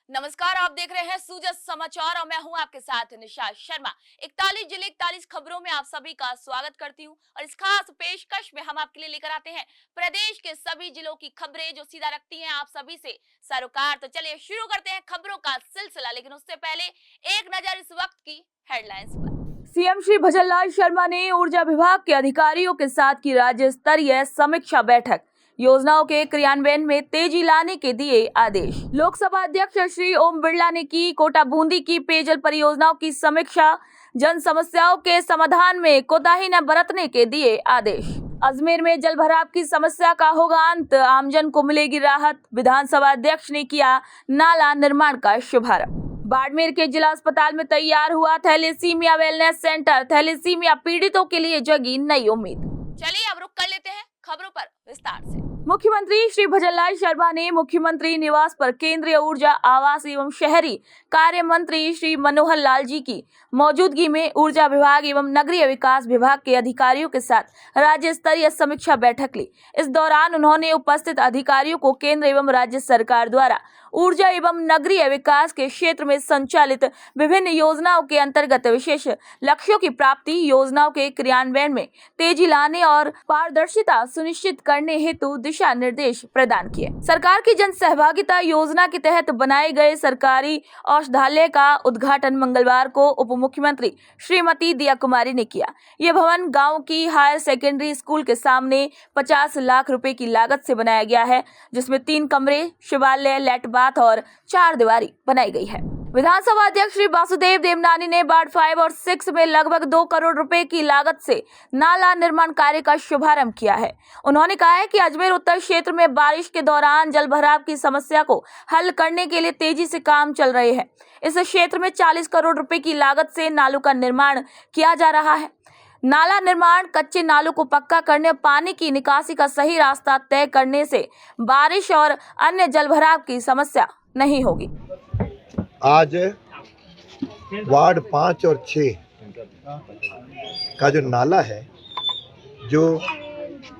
नमस्कार, आप देख रहे हैं सूजत समाचार और मैं हूं आपके साथ निशा शर्मा। 41 जिले 41 खबरों में आप सभी का स्वागत करती हूं और इस खास पेशकश में हम आपके लिए लेकर आते हैं प्रदेश के सभी जिलों की खबरें जो सीधा रखती हैं आप सभी से सरोकार। तो चलिए शुरू करते हैं खबरों का सिलसिला, लेकिन उससे पहले एक नजर इस वक्त की हेडलाइंस पर। सीएम श्री भजनलाल शर्मा ने ऊर्जा विभाग के अधिकारियों के साथ की राज्य स्तरीय समीक्षा बैठक, योजनाओं के क्रियान्वयन में तेजी लाने के दिए आदेश। लोकसभा अध्यक्ष श्री ओम बिरला ने की कोटा बूंदी की पेयजल परियोजनाओं की समीक्षा, जन समस्याओं के समाधान में कोताही न बरतने के दिए आदेश। अजमेर में जल भराव की समस्या का होगा अंत, आमजन को मिलेगी राहत, विधानसभा अध्यक्ष ने किया नाला निर्माण का शुभारंभ। बाड़मेर के जिला अस्पताल में तैयार हुआ थैलेसीमिया वेलनेस सेंटर, थैलेसीमिया पीड़ितों के लिए जगी नई उम्मीद। चलिए अब रुक कर लेते हैं खबरों पर विस्तार से। मुख्यमंत्री श्री भजनलाल शर्मा ने मुख्यमंत्री निवास पर केंद्रीय ऊर्जा, आवास एवं शहरी कार्य मंत्री श्री मनोहर लाल जी की मौजूदगी में ऊर्जा विभाग एवं नगरीय विकास विभाग के अधिकारियों के साथ राज्य स्तरीय समीक्षा बैठक ली। इस दौरान उन्होंने उपस्थित अधिकारियों को केंद्र एवं राज्य सरकार द्वारा ऊर्जा एवं नगरीय विकास के क्षेत्र में संचालित विभिन्न योजनाओं के अंतर्गत विशेष लक्ष्यों की प्राप्ति, योजनाओं के क्रियान्वयन में तेजी लाने और पारदर्शिता सुनिश्चित करने हेतु दिशा निर्देश प्रदान किए। सरकार की जन सहभागिता योजना के तहत बनाए गए सरकारी औषधालय का उद्घाटन मंगलवार को उप मुख्यमंत्री श्रीमती दिया कुमारी ने किया। यह भवन गांव की हायर सेकेंडरी स्कूल के सामने 50 लाख रुपए की लागत से बनाया गया है, जिसमें 3 कमरे, शिवालय, लेट बाथ और 4 दीवारी बनाई गई है। विधानसभा अध्यक्ष श्री वासुदेव देवनानी ने वार्ड 5 और 6 में लगभग 2 करोड़ रुपए की लागत से नाला निर्माण कार्य का शुभारंभ किया है। उन्होंने कहा है कि अजमेर उत्तर क्षेत्र में बारिश के दौरान जल भराव की समस्या को हल करने के लिए तेजी से काम चल रहे हैं। इस क्षेत्र में 40 करोड़ रुपए की लागत से नालों का निर्माण किया जा रहा है। नाला निर्माण कच्चे नालों को पक्का करने, पानी की निकासी का सही रास्ता तय करने से बारिश और अन्य जलभराव की समस्या नहीं होगी। आज वार्ड 5 और 6 का जो नाला है, जो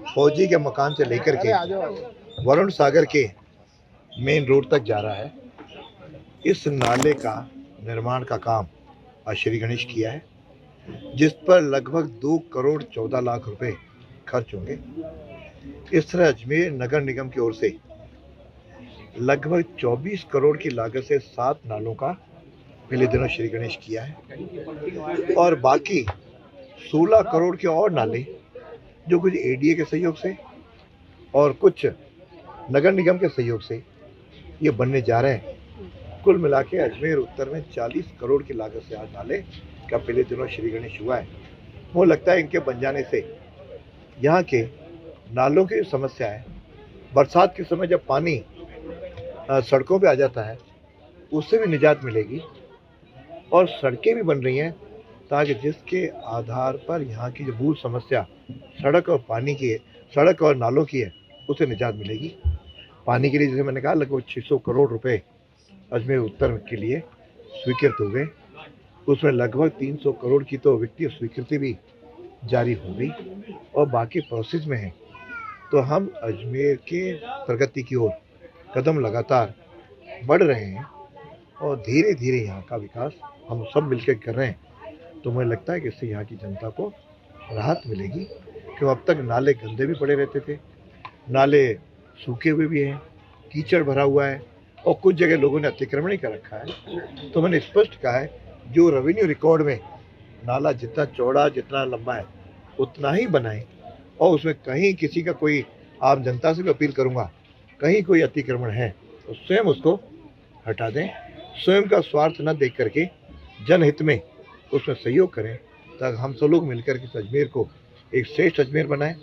फौजी के मकान से लेकर के वरुण सागर के मेन रोड तक जा रहा है, इस नाले का निर्माण का काम आज श्री गणेश किया है, जिस पर लगभग 2 करोड़ 14 लाख रुपए खर्च होंगे। इस तरह अजमेर नगर निगम की ओर से लगभग 24 करोड़ की लागत से 7 नालों का पहले दिनों श्री गणेश किया है और बाकी 16 करोड़ के और नाले जो कुछ एडीए के सहयोग से और कुछ नगर निगम के सहयोग से ये बनने जा रहे हैं। कुल मिला के अजमेर उत्तर में 40 करोड़ की लागत से आज नाले का पहले दिनों श्री गणेश हुआ है। वो लगता है इनके बन जाने से यहाँ के नालों की समस्या है, बरसात के समय जब पानी सड़कों पे आ जाता है, उससे भी निजात मिलेगी और सड़कें भी बन रही हैं ताकि जिसके आधार पर यहाँ की जो मूल समस्या सड़क और पानी की है, सड़क और नालों की है, उससे निजात मिलेगी। पानी के लिए जैसे मैंने कहा लगभग 600 करोड़ रुपए अजमेर उत्तर के लिए स्वीकृत हो गए। उसमें लगभग 300 करोड़ की तो वित्तीय स्वीकृति भी जारी हो गई और बाकी प्रोसेस में है। तो हम अजमेर के प्रगति की ओर कदम लगातार बढ़ रहे हैं और धीरे धीरे यहाँ का विकास हम सब मिलकर कर रहे हैं। तो मुझे लगता है कि इससे यहाँ की जनता को राहत मिलेगी, क्योंकि अब तक नाले गंदे भी पड़े रहते थे, नाले सूखे हुए भी हैं, कीचड़ भरा हुआ है और कुछ जगह लोगों ने अतिक्रमण ही कर रखा है। तो मैंने स्पष्ट कहा है, जो रेवेन्यू रिकॉर्ड में नाला जितना चौड़ा जितना लंबा है उतना ही बनाएं और उसमें कहीं किसी का कोई, आम जनता से भी अपील करूँगा, कहीं कोई अतिक्रमण है तो स्वयं उसको हटा दें। स्वयं का स्वार्थ न देख करके जनहित में उसमें सहयोग करें ताकि हम सब लोग मिलकर के अजमेर को एक श्रेष्ठ अजमेर बनाएं,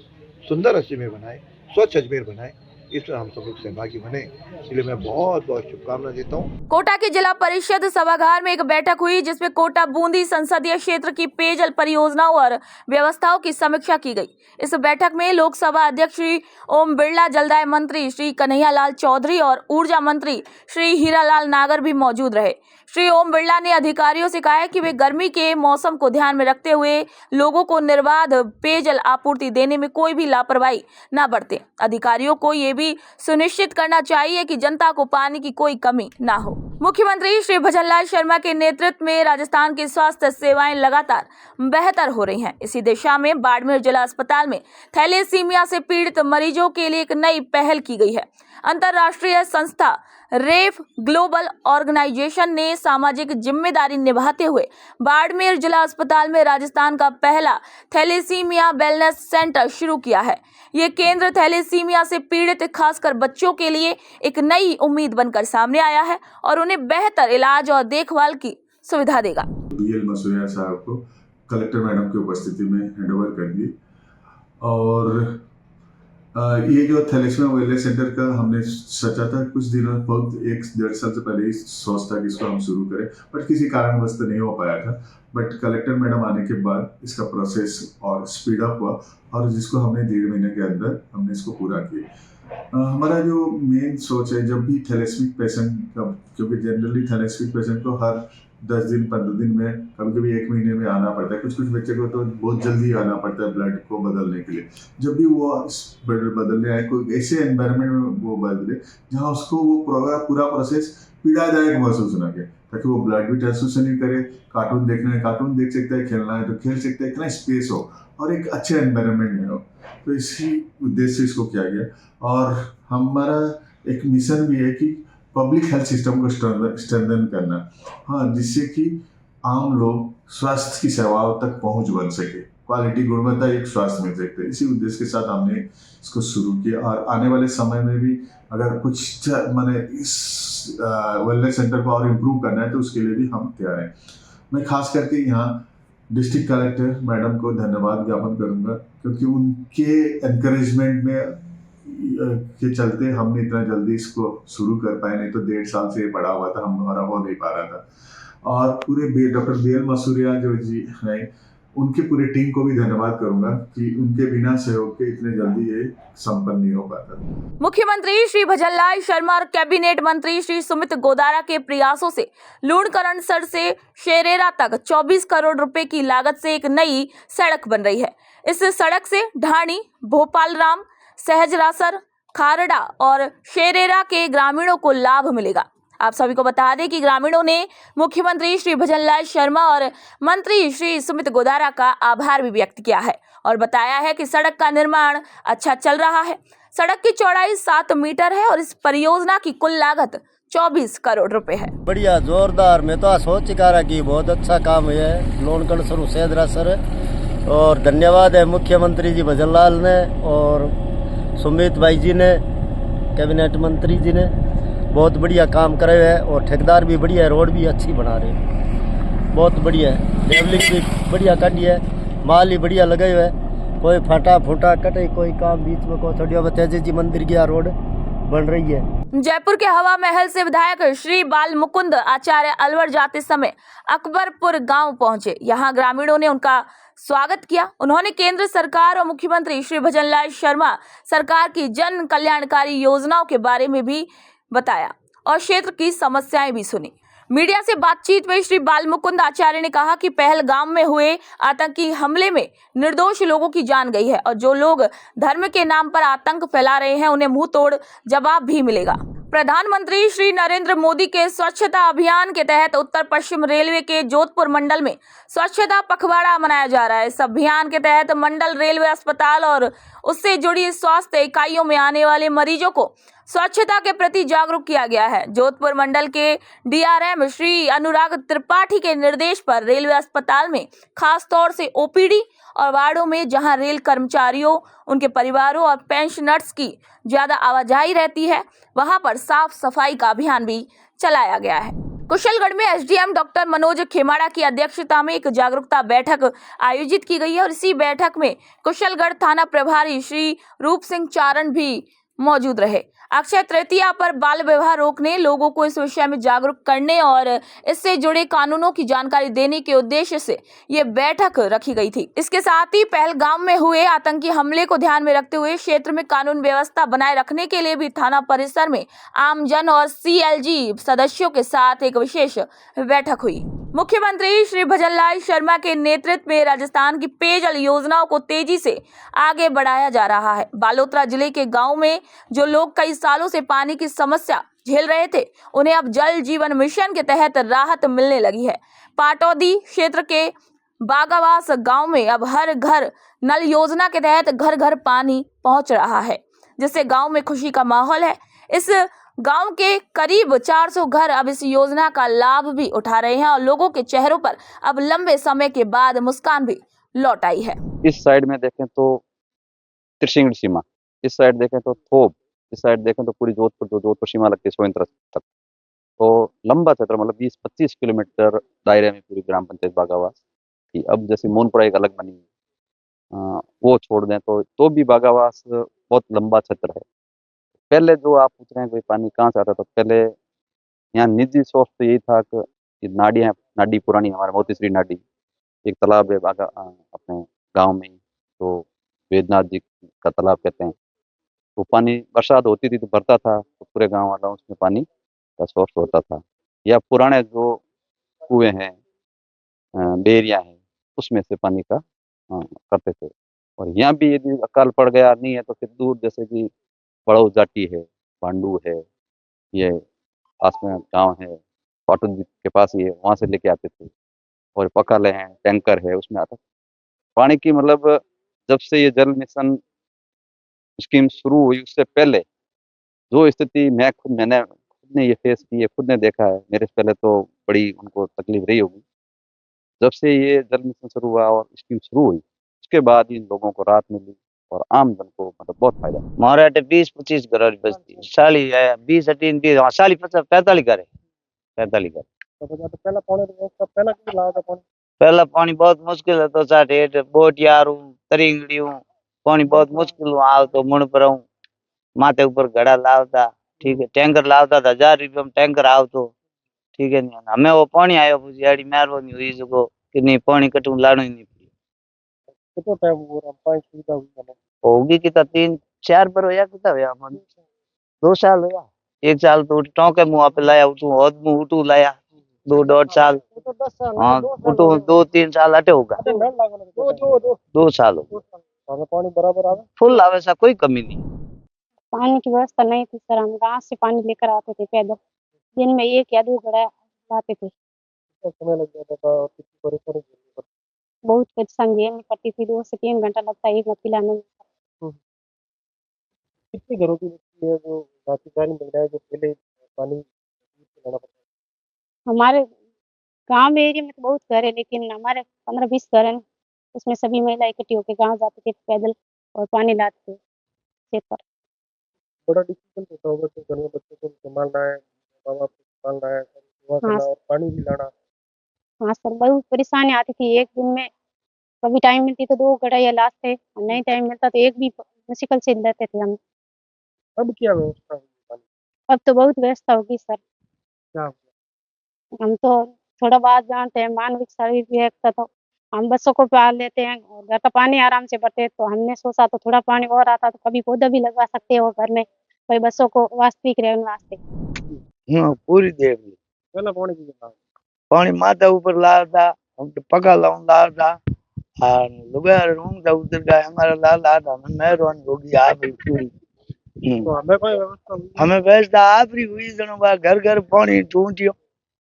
सुंदर अजमेर बनाएं, स्वच्छ अजमेर बनाएं। इसमें हम सब लोग सहभागी बने, इसलिए मैं बहुत बहुत शुभकामनाएं देता हूँ। कोटा के जिला परिषद सभागार में एक बैठक हुई, जिसमें कोटा बूंदी संसदीय क्षेत्र की पेयजल परियोजनाओं और व्यवस्थाओं की समीक्षा की गई। इस बैठक में लोकसभा अध्यक्ष श्री ओम बिरला, जलदाय मंत्री श्री कन्हैयालाल चौधरी और ऊर्जा मंत्री श्री हीरालाल नागर भी मौजूद रहे। श्री ओम बिरला ने अधिकारियों से कहा है कि वे गर्मी के मौसम को ध्यान में रखते हुए लोगों को निर्बाध पेयजल आपूर्ति देने में कोई भी लापरवाही न बरतें। अधिकारियों को ये भी भी सुनिश्चित करना चाहिए कि जनता को पानी की कोई कमी ना हो। मुख्यमंत्री श्री भजनलाल शर्मा के नेतृत्व में राजस्थान की स्वास्थ्य सेवाएं लगातार बेहतर हो रही हैं। इसी दिशा में बाड़मेर जिला अस्पताल में थैलेसीमिया से पीड़ित मरीजों के लिए एक नई पहल की गई है। अंतर्राष्ट्रीय संस्था रेफ ग्लोबल ऑर्गेनाइजेशन ने सामाजिक जिम्मेदारी निभाते हुए बाड़मेर जिला अस्पताल में राजस्थान का पहला थैलेसीमिया वेलनेस सेंटर शुरू किया है। ये केंद्र थैलेसीमिया से पीड़ित खासकर बच्चों के लिए एक नई उम्मीद बनकर सामने आया है और उन्हें बेहतर इलाज और देखभाल की सुविधा देगा। बीएल मसूरिया साहब को कलेक्टर मैडम की उपस्थिति में हैंडओवर कर दी और ये जो थैलेसीमिया वेलनेस सेंटर का हमने सोचा था कुछ दिनों बहुत 1-1.5 साल से पहले ही सोच था कि इसको हम शुरू करें, बट किसी कारणवश तो नहीं हो पाया था। बट कलेक्टर मैडम आने के बाद इसका प्रोसेस और स्पीड अप हुआ और जिसको हमने 1.5 महीने के अंदर हमने इसको पूरा किया। हमारा जो मेन सोच है, जब भी थैलेसीमिक पेशेंट का, क्योंकि जनरली थैलेसीमिक पेशेंट को हर 10 दिन 15 दिन में, कभी कभी 1 महीने में आना पड़ता है, कुछ बच्चे को तो बहुत जल्दी आना पड़ता है ब्लड को बदलने के लिए। जब भी वो ब्लड बदलने आए, कोई ऐसे एनवायरनमेंट में वो बदले जहाँ उसको वो पूरा प्रोसेस पीड़ादायक महसूस ना करे, ताकि वो ब्लड भी ट्रांसफ्यूजन नहीं करे, कार्टून देखना है कार्टून देख सकता है, खेलना है तो खेल सकता है, इतना स्पेस हो और एक अच्छे एनवायरनमेंट में हो। तो इसी उद्देश्य से इसको किया गया और हमारा एक मिशन भी है कि पब्लिक हेल्थ सिस्टम को स्ट्रेंथन करना, हाँ, जिससे कि आम लोग स्वास्थ्य की सेवाओं तक पहुंच बन सके, क्वालिटी गुणवत्ता एक स्वास्थ्य मिल सकते। इसी उद्देश्य के साथ हमने इसको शुरू किया और आने वाले समय में भी अगर कुछ मैंने इस वेलनेस सेंटर को और इम्प्रूव करना है तो उसके लिए भी हम तैयार हैं। मैं खास करके यहाँ डिस्ट्रिक्ट कलेक्टर मैडम को धन्यवाद ज्ञापन करूँगा, क्योंकि उनके एनकरेजमेंट में के चलते हमने इतना जल्दी इसको शुरू कर पाए, नहीं तो 1.5 साल से पड़ा हुआ था, हमारा हो नहीं पा रहा था। और पूरे डॉक्टर बीएल मसूरिया जो जी हैं, उनके पूरे टीम को भी धन्यवाद करूंगा कि उनके बिना सहयोग के इतने जल्दी ये संपन्न नहीं हो पाता। मुख्यमंत्री श्री भजनलाल शर्मा और कैबिनेट मंत्री श्री सुमित गोदारा के प्रयासों से लूणकरणसर से शेरेरा तक 24 करोड़ रुपए की लागत से एक नई सड़क बन रही है। इस सड़क से ढाणी, भोपालराम, सहजरासर, खारड़ा और शेरेरा के ग्रामीणों को लाभ मिलेगा। आप सभी को बता दें कि ग्रामीणों ने मुख्यमंत्री श्री भजनलाल शर्मा और मंत्री श्री सुमित गोदारा का आभार भी व्यक्त किया है और बताया है कि सड़क का निर्माण अच्छा चल रहा है। सड़क की चौड़ाई 7 मीटर है और इस परियोजना की कुल लागत 24 करोड़ रुपए है। बढ़िया जोरदार, मैं तो सोच चुका रहा कि बहुत अच्छा काम है लूणकरणसर सहजरासर, और धन्यवाद है मुख्यमंत्री जी भजनलाल ने और सुमित भाई जी ने, कैबिनेट मंत्री जी ने बहुत बढ़िया काम करे है और ठेकेदार भी बढ़िया है, रोड भी अच्छी बना रहे हैं, बहुत बढ़िया है, लेवलिंग भी बढ़िया काटी है, माल ही बढ़िया लगे हुए है, कोई फटा फूटा कटे कोई काम बीच में को थोड़ी तेजी जी मंदिर गया रोड बन रही है। जयपुर के हवा महल से विधायक श्री बाल मुकुंद आचार्य अलवर जाते समय अकबरपुर गांव पहुंचे। यहां ग्रामीणों ने उनका स्वागत किया। उन्होंने केंद्र सरकार और मुख्यमंत्री श्री भजनलाल शर्मा सरकार की जन कल्याणकारी योजनाओं के बारे में भी बताया और क्षेत्र की समस्याएं भी सुनी। मीडिया से बातचीत में श्री बाल मुकुंद आचार्य ने कहा कि पहलगाम में हुए आतंकी हमले में निर्दोष लोगों की जान गई है और जो लोग धर्म के नाम पर आतंक फैला रहे हैं उन्हें मुंह तोड़ जवाब भी मिलेगा। प्रधानमंत्री श्री नरेंद्र मोदी के स्वच्छता अभियान के तहत उत्तर पश्चिम रेलवे के जोधपुर मंडल में स्वच्छता पखवाड़ा मनाया जा रहा है। इस अभियान के तहत मंडल रेलवे अस्पताल और उससे जुड़ी स्वास्थ्य इकाइयों में आने वाले मरीजों को स्वच्छता के प्रति जागरूक किया गया है। जोधपुर मंडल के डीआरएम श्री अनुराग त्रिपाठी के निर्देश पर रेलवे अस्पताल में खास तौर से ओपीडी और वार्डों में जहां रेल कर्मचारियों, उनके परिवारों और पेंशनर्स की ज्यादा आवाजाही रहती है, वहां पर साफ सफाई का अभियान भी चलाया गया है। कुशलगढ़ में एसडीएम डॉक्टर मनोज खेमाड़ा की अध्यक्षता में एक जागरूकता बैठक आयोजित की गई है और इसी बैठक में कुशलगढ़ थाना प्रभारी श्री रूप सिंह चारण भी मौजूद रहे। अक्षय तृतीया पर बाल विवाह रोकने, लोगों को इस विषय में जागरूक करने और इससे जुड़े कानूनों की जानकारी देने के उद्देश्य से ये बैठक रखी गई थी। इसके साथ ही पहलगाम में हुए आतंकी हमले को ध्यान में रखते हुए क्षेत्र में कानून व्यवस्था बनाए रखने के लिए भी थाना परिसर में आमजन और सीएलजी सदस्यों के साथ एक विशेष बैठक हुई। मुख्यमंत्री श्री भजनलाल शर्मा के नेतृत्व में राजस्थान की पेयजल योजनाओं को तेजी से आगे बढ़ाया जा रहा है। बालोतरा जिले के गांव में जो लोग कई सालों से पानी की समस्या झेल रहे थे, उन्हें अब जल जीवन मिशन के तहत राहत मिलने लगी है। पाटौदी क्षेत्र के बागावास गांव में अब हर घर नल योजना के तहत घर घर पानी पहुंच रहा है, जिससे गांव में खुशी का माहौल है। इस गांव के करीब 400 घर अब इस योजना का लाभ भी उठा रहे हैं और लोगों के चेहरों पर अब लंबे समय के बाद मुस्कान भी लौट आई है। इस साइड में देखें तो त्रिशिंग सीमा, इस साइड देखें तो थोप, इस साइड देखें तो पूरी जोधपुर, जो जोधपुर सीमा लगती है सोयंत्र तक, तो लंबा क्षेत्र मतलब 20-25 किलोमीटर दायरे में पूरी ग्राम पंचायत बागावास की। अब जैसे मोनपुरा एक अलग बनी है, वो छोड़ दें तो भी बागावास बहुत लंबा क्षेत्र है। पहले जो आप पूछ रहे हैं कोई पानी कहाँ से आता था, पहले यहाँ निजी सोर्स तो यही था कि नाडी पुरानी हमारे मोतीश्री नाडी, एक तालाब है अपने गांव में ही, तो वेदनाथ जी का तालाब कहते हैं। वो पानी बरसात होती थी तो भरता था, तो पूरे गांव वाला उसमें पानी का सोर्स होता था। या पुराने जो कुएं हैं, बेरिया हैं, उसमें से पानी का करते थे। और यहाँ भी यदि अकाल पड़ गया नहीं है तो फिर दूर, जैसे कि बड़ौ जाटी है, भांडू है, ये पास में गांव है, पाटौदी के पास ही है, वहाँ से लेके आते थे। और पकाले हैं, टैंकर है, उसमें आता पानी की। मतलब जब से ये जल मिशन स्कीम शुरू हुई उससे पहले जो स्थिति मैंने खुद ने ये फेस की है, खुद ने देखा है। मेरे से पहले तो बड़ी उनको तकलीफ रही होगी। जब से ये जल मिशन शुरू हुआ और स्कीम शुरू हुई, उसके बाद इन लोगों को राहत मिली और आम जन को मतलब बहुत फायदा। हमारे 20-25 घर वाली बस्ती साली है, 20 18 20 साली 45 घर है, 45 घर। पहला पानी बहुत मुश्किल है, तो साठ बोट यार तरिंगड़ी पानी बहुत मुश्किल आओ तो मुड़ पर माथे ऊपर घड़ा लावता, ठीक है, टैंकर लावता था 1000 रुपये में टैंकर आओ तो, ठीक है। नहीं हमें वो पानी आयो बुझियाड़ी मेहरबानी हुई जो कि नहीं पानी कटू लाना ही नहीं होगी कि 3-4 पर होया कितना होया, 2 साल होया। 1 साल तो टोंके मुँह पे लाया, उठू और मुँह उठू लाया, 2-2.5 साल, हाँ उठू 2-3 साल हटे होगा, 2 साल पानी बराबर आवे, फुल आवे, ऐसा कोई कमी नहीं। पानी की व्यवस्था नहीं थी सर, हम गांव से पानी लेकर आते थे पैदल, दिन में 1 या 2 घड़ा लाते थे। समय लग जाता था और कितनी परेशानी झेलनी पड़ती। बहुत परेशानी झेलनी पड़ती थी, 2 से 3 घंटा लगता है एक मत पिलाने में। कितने घरों की बस्ती है जो जातिवादी महिलाएं जो पहले पानी लाना पड़ता है? हमारे गांव में एरिया में तो बहुत घर है, लेकिन हमारे 15-20 घर हैं, उसमें सभी महिला इकट्ठी होकर गांव जाते थे पैदल और पानी लाते थे खेत पर। बड़ा डिफिकल्ट होता होगा तो घर में बच्चों को संभालना है, माँ बाप को संभालना है, सेवा करना और पानी भी लाना। हाँ सर, बहुत परेशानी आती थी। एक दिन में कभी टाइम मिलती तो 2 घड़ा या लाते, नहीं टाइम मिलता तो एक भी मुश्किल से लेते थे हम। अब क्या व्यवस्था होगी पानी? अब तो बहुत व्यवस्था होगी सर। क्या होगा? हम तो थोड़ा बहुत जानते हैं, मानविक शरीर भी है तो हम बच्चों को पाल लेते हैं और घर का पानी आराम से बटे, तो हमने सोचा तो थोड़ा पानी और आता तो कभी पौधा भी लगवा सकते हो घर में, कोई बच्चों को वास्तविक रहने वास्ते। पूरी देर में पहला पानी की जगह पानी माथा ऊपर लाता, हम तो पका लाऊं लाता, और लुगा रूम का उधर का हमारा लाला था, हमें मेहरबानी होगी आप पूरी। तो हमें कोई व्यवस्था हुई? हमें व्यवस्था आपरी हुई जनों बा घर घर पानी टूटियो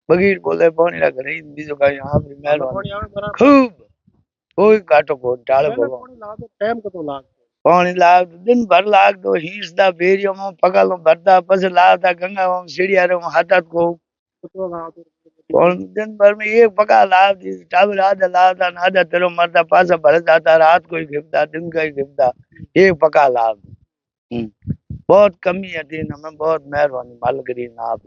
बगीर बोले पानी ला घर बीजो का यहाँ आपरी मेहरबानी पानी आवे बराबर। खूब कोई काटो को डाल पहले भगवान पानी ला दो, टाइम को तो लाग पानी लाग दिन भर लाग दो हींसदा बेरियो में पका लो भरता पस लाता गंगा में सीढ़िया रे हाथ को तो ला दो। और दिन भर में एक पका लाभ दी टावर आधा लाता आधा तेरो मरता पासा भर जाता, रात को ही गिरता दिन का ही गिरता, एक पका लाभ। बहुत कमी है दिन, हमें बहुत मेहरबानी मालगरी ना आप।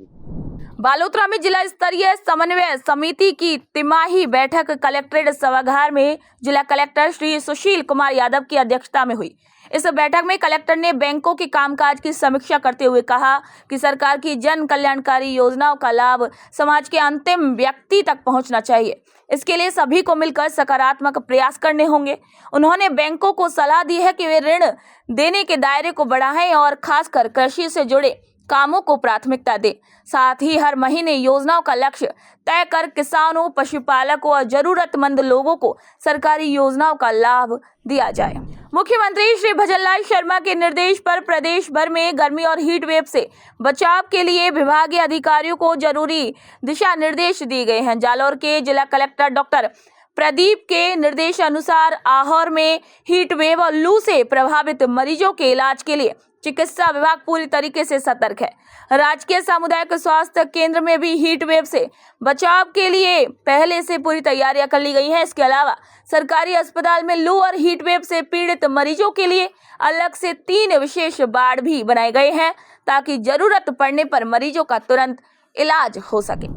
बालोतरा में जिला स्तरीय समन्वय समिति की तिमाही बैठक कलेक्ट्रेट सभागार में जिला कलेक्टर श्री सुशील कुमार यादव की अध्यक्षता में हुई। इस बैठक में कलेक्टर ने बैंकों के कामकाज की समीक्षा करते हुए कहा कि सरकार की जन कल्याणकारी योजनाओं का लाभ समाज के अंतिम व्यक्ति तक पहुंचना चाहिए। इसके लिए सभी को मिलकर सकारात्मक प्रयास करने होंगे। उन्होंने बैंकों को सलाह दी है कि वे ऋण देने के दायरे को बढ़ाएं और खासकर कृषि से जुड़े कामों को प्राथमिकता दे। साथ ही हर महीने योजनाओं का लक्ष्य तय कर किसानों, पशुपालकों और जरूरतमंद लोगों को सरकारी योजनाओं का लाभ दिया जाए। मुख्यमंत्री श्री भजनलाल शर्मा के निर्देश पर प्रदेश भर में गर्मी और हीट वेव से बचाव के लिए विभागीय अधिकारियों को जरूरी दिशा निर्देश दिए गए हैं। जालौर के जिला कलेक्टर डॉक्टर प्रदीप के निर्देशानुसार आहोर में हीट वेव और लू से प्रभावित मरीजों के इलाज के लिए चिकित्सा विभाग पूरी तरीके से सतर्क है। राजकीय सामुदायिक स्वास्थ्य केंद्र में भी हीट वेव से बचाव के लिए पहले से पूरी तैयारियां कर ली गई हैं। इसके अलावा सरकारी अस्पताल में लू और हीट वेव से पीड़ित मरीजों के लिए अलग से 3 विशेष वार्ड भी बनाए गए हैं ताकि जरूरत पड़ने पर मरीजों का तुरंत इलाज हो सके।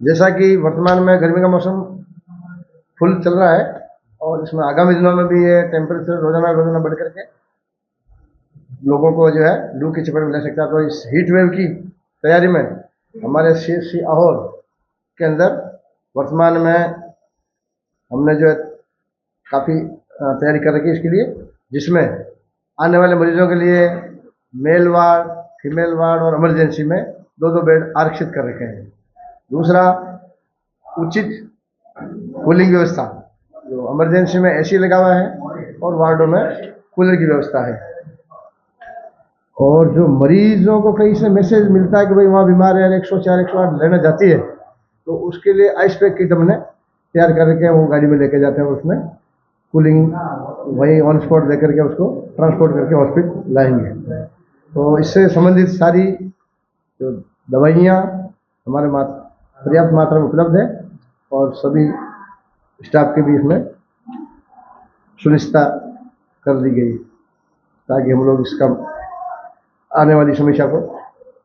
जैसा कि वर्तमान में गर्मी का मौसम फुल चल रहा है और इसमें आगामी दिनों में भी ये टेम्परेचर रोजाना बढ़ करके लोगों को जो है लू की चपेट में ले सकता है। तो इस हीट वेव की तैयारी में हमारे CHC आहोर के अंदर वर्तमान में हमने जो है काफ़ी तैयारी कर रखी है इसके लिए, जिसमें आने वाले मरीजों के लिए मेल वार्ड, फीमेल वार्ड और इमरजेंसी में 2-2 बेड आरक्षित कर रखे हैं। दूसरा, उचित कूलिंग व्यवस्था, जो इमरजेंसी में AC लगा हुआ है और वार्डों में कूलर की व्यवस्था है। और जो मरीजों को कहीं से मैसेज मिलता है कि भाई वहाँ बीमार है 104-108 लेना जाती है, तो उसके लिए आइस पैक किट हमने तैयार करके वो गाड़ी में लेके जाते हैं। उसमें कूलिंग वहीं ऑन स्पॉट दे करके उसको ट्रांसपोर्ट करके हॉस्पिटल लाएंगे। तो इससे संबंधित सारी जो दवाइयाँ हमारे पर्याप्त मात्रा में उपलब्ध है और सभी स्टाफ के भी इसमें सुनिश्चितता कर दी गई ताकि हम लोग इसका आने वाली समस्या को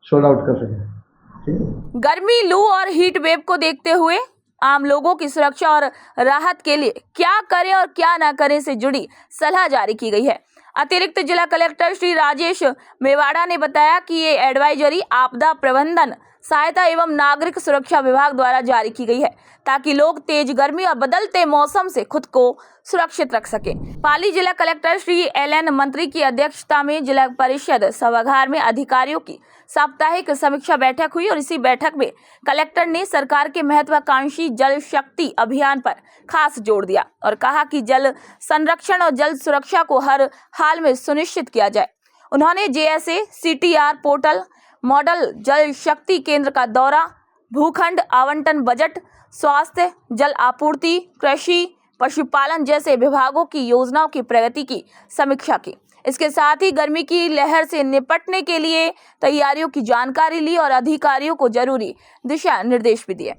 सोल्व आउट कर सकें। गर्मी, लू और हीट वेव को देखते हुए आम लोगों की सुरक्षा और राहत के लिए क्या करें और क्या ना करें से जुड़ी सलाह जारी की गई है। अतिरिक्त जिला कलेक्टर श्री राजेश मेवाड़ा ने बताया कि ये एडवाइजरी आपदा प्रबंधन सहायता एवं नागरिक सुरक्षा विभाग द्वारा जारी की गई है ताकि लोग तेज गर्मी और बदलते मौसम से खुद को सुरक्षित रख सके। पाली जिला कलेक्टर श्री LN मंत्री की अध्यक्षता में जिला परिषद सभागार में अधिकारियों की साप्ताहिक समीक्षा बैठक हुई और इसी बैठक में कलेक्टर ने सरकार के महत्वाकांक्षी जल शक्ति अभियान पर खास जोर दिया और कहा कि जल संरक्षण और जल सुरक्षा को हर हाल में सुनिश्चित किया जाए। उन्होंने JSA CTR पोर्टल, मॉडल जल शक्ति केंद्र का दौरा, भूखंड आवंटन बजट, स्वास्थ्य, जल आपूर्ति, कृषि, पशुपालन जैसे विभागों की योजनाओं की प्रगति की समीक्षा की। इसके साथ ही गर्मी की लहर से निपटने के लिए तैयारियों की जानकारी ली और अधिकारियों को जरूरी दिशा निर्देश भी दिए।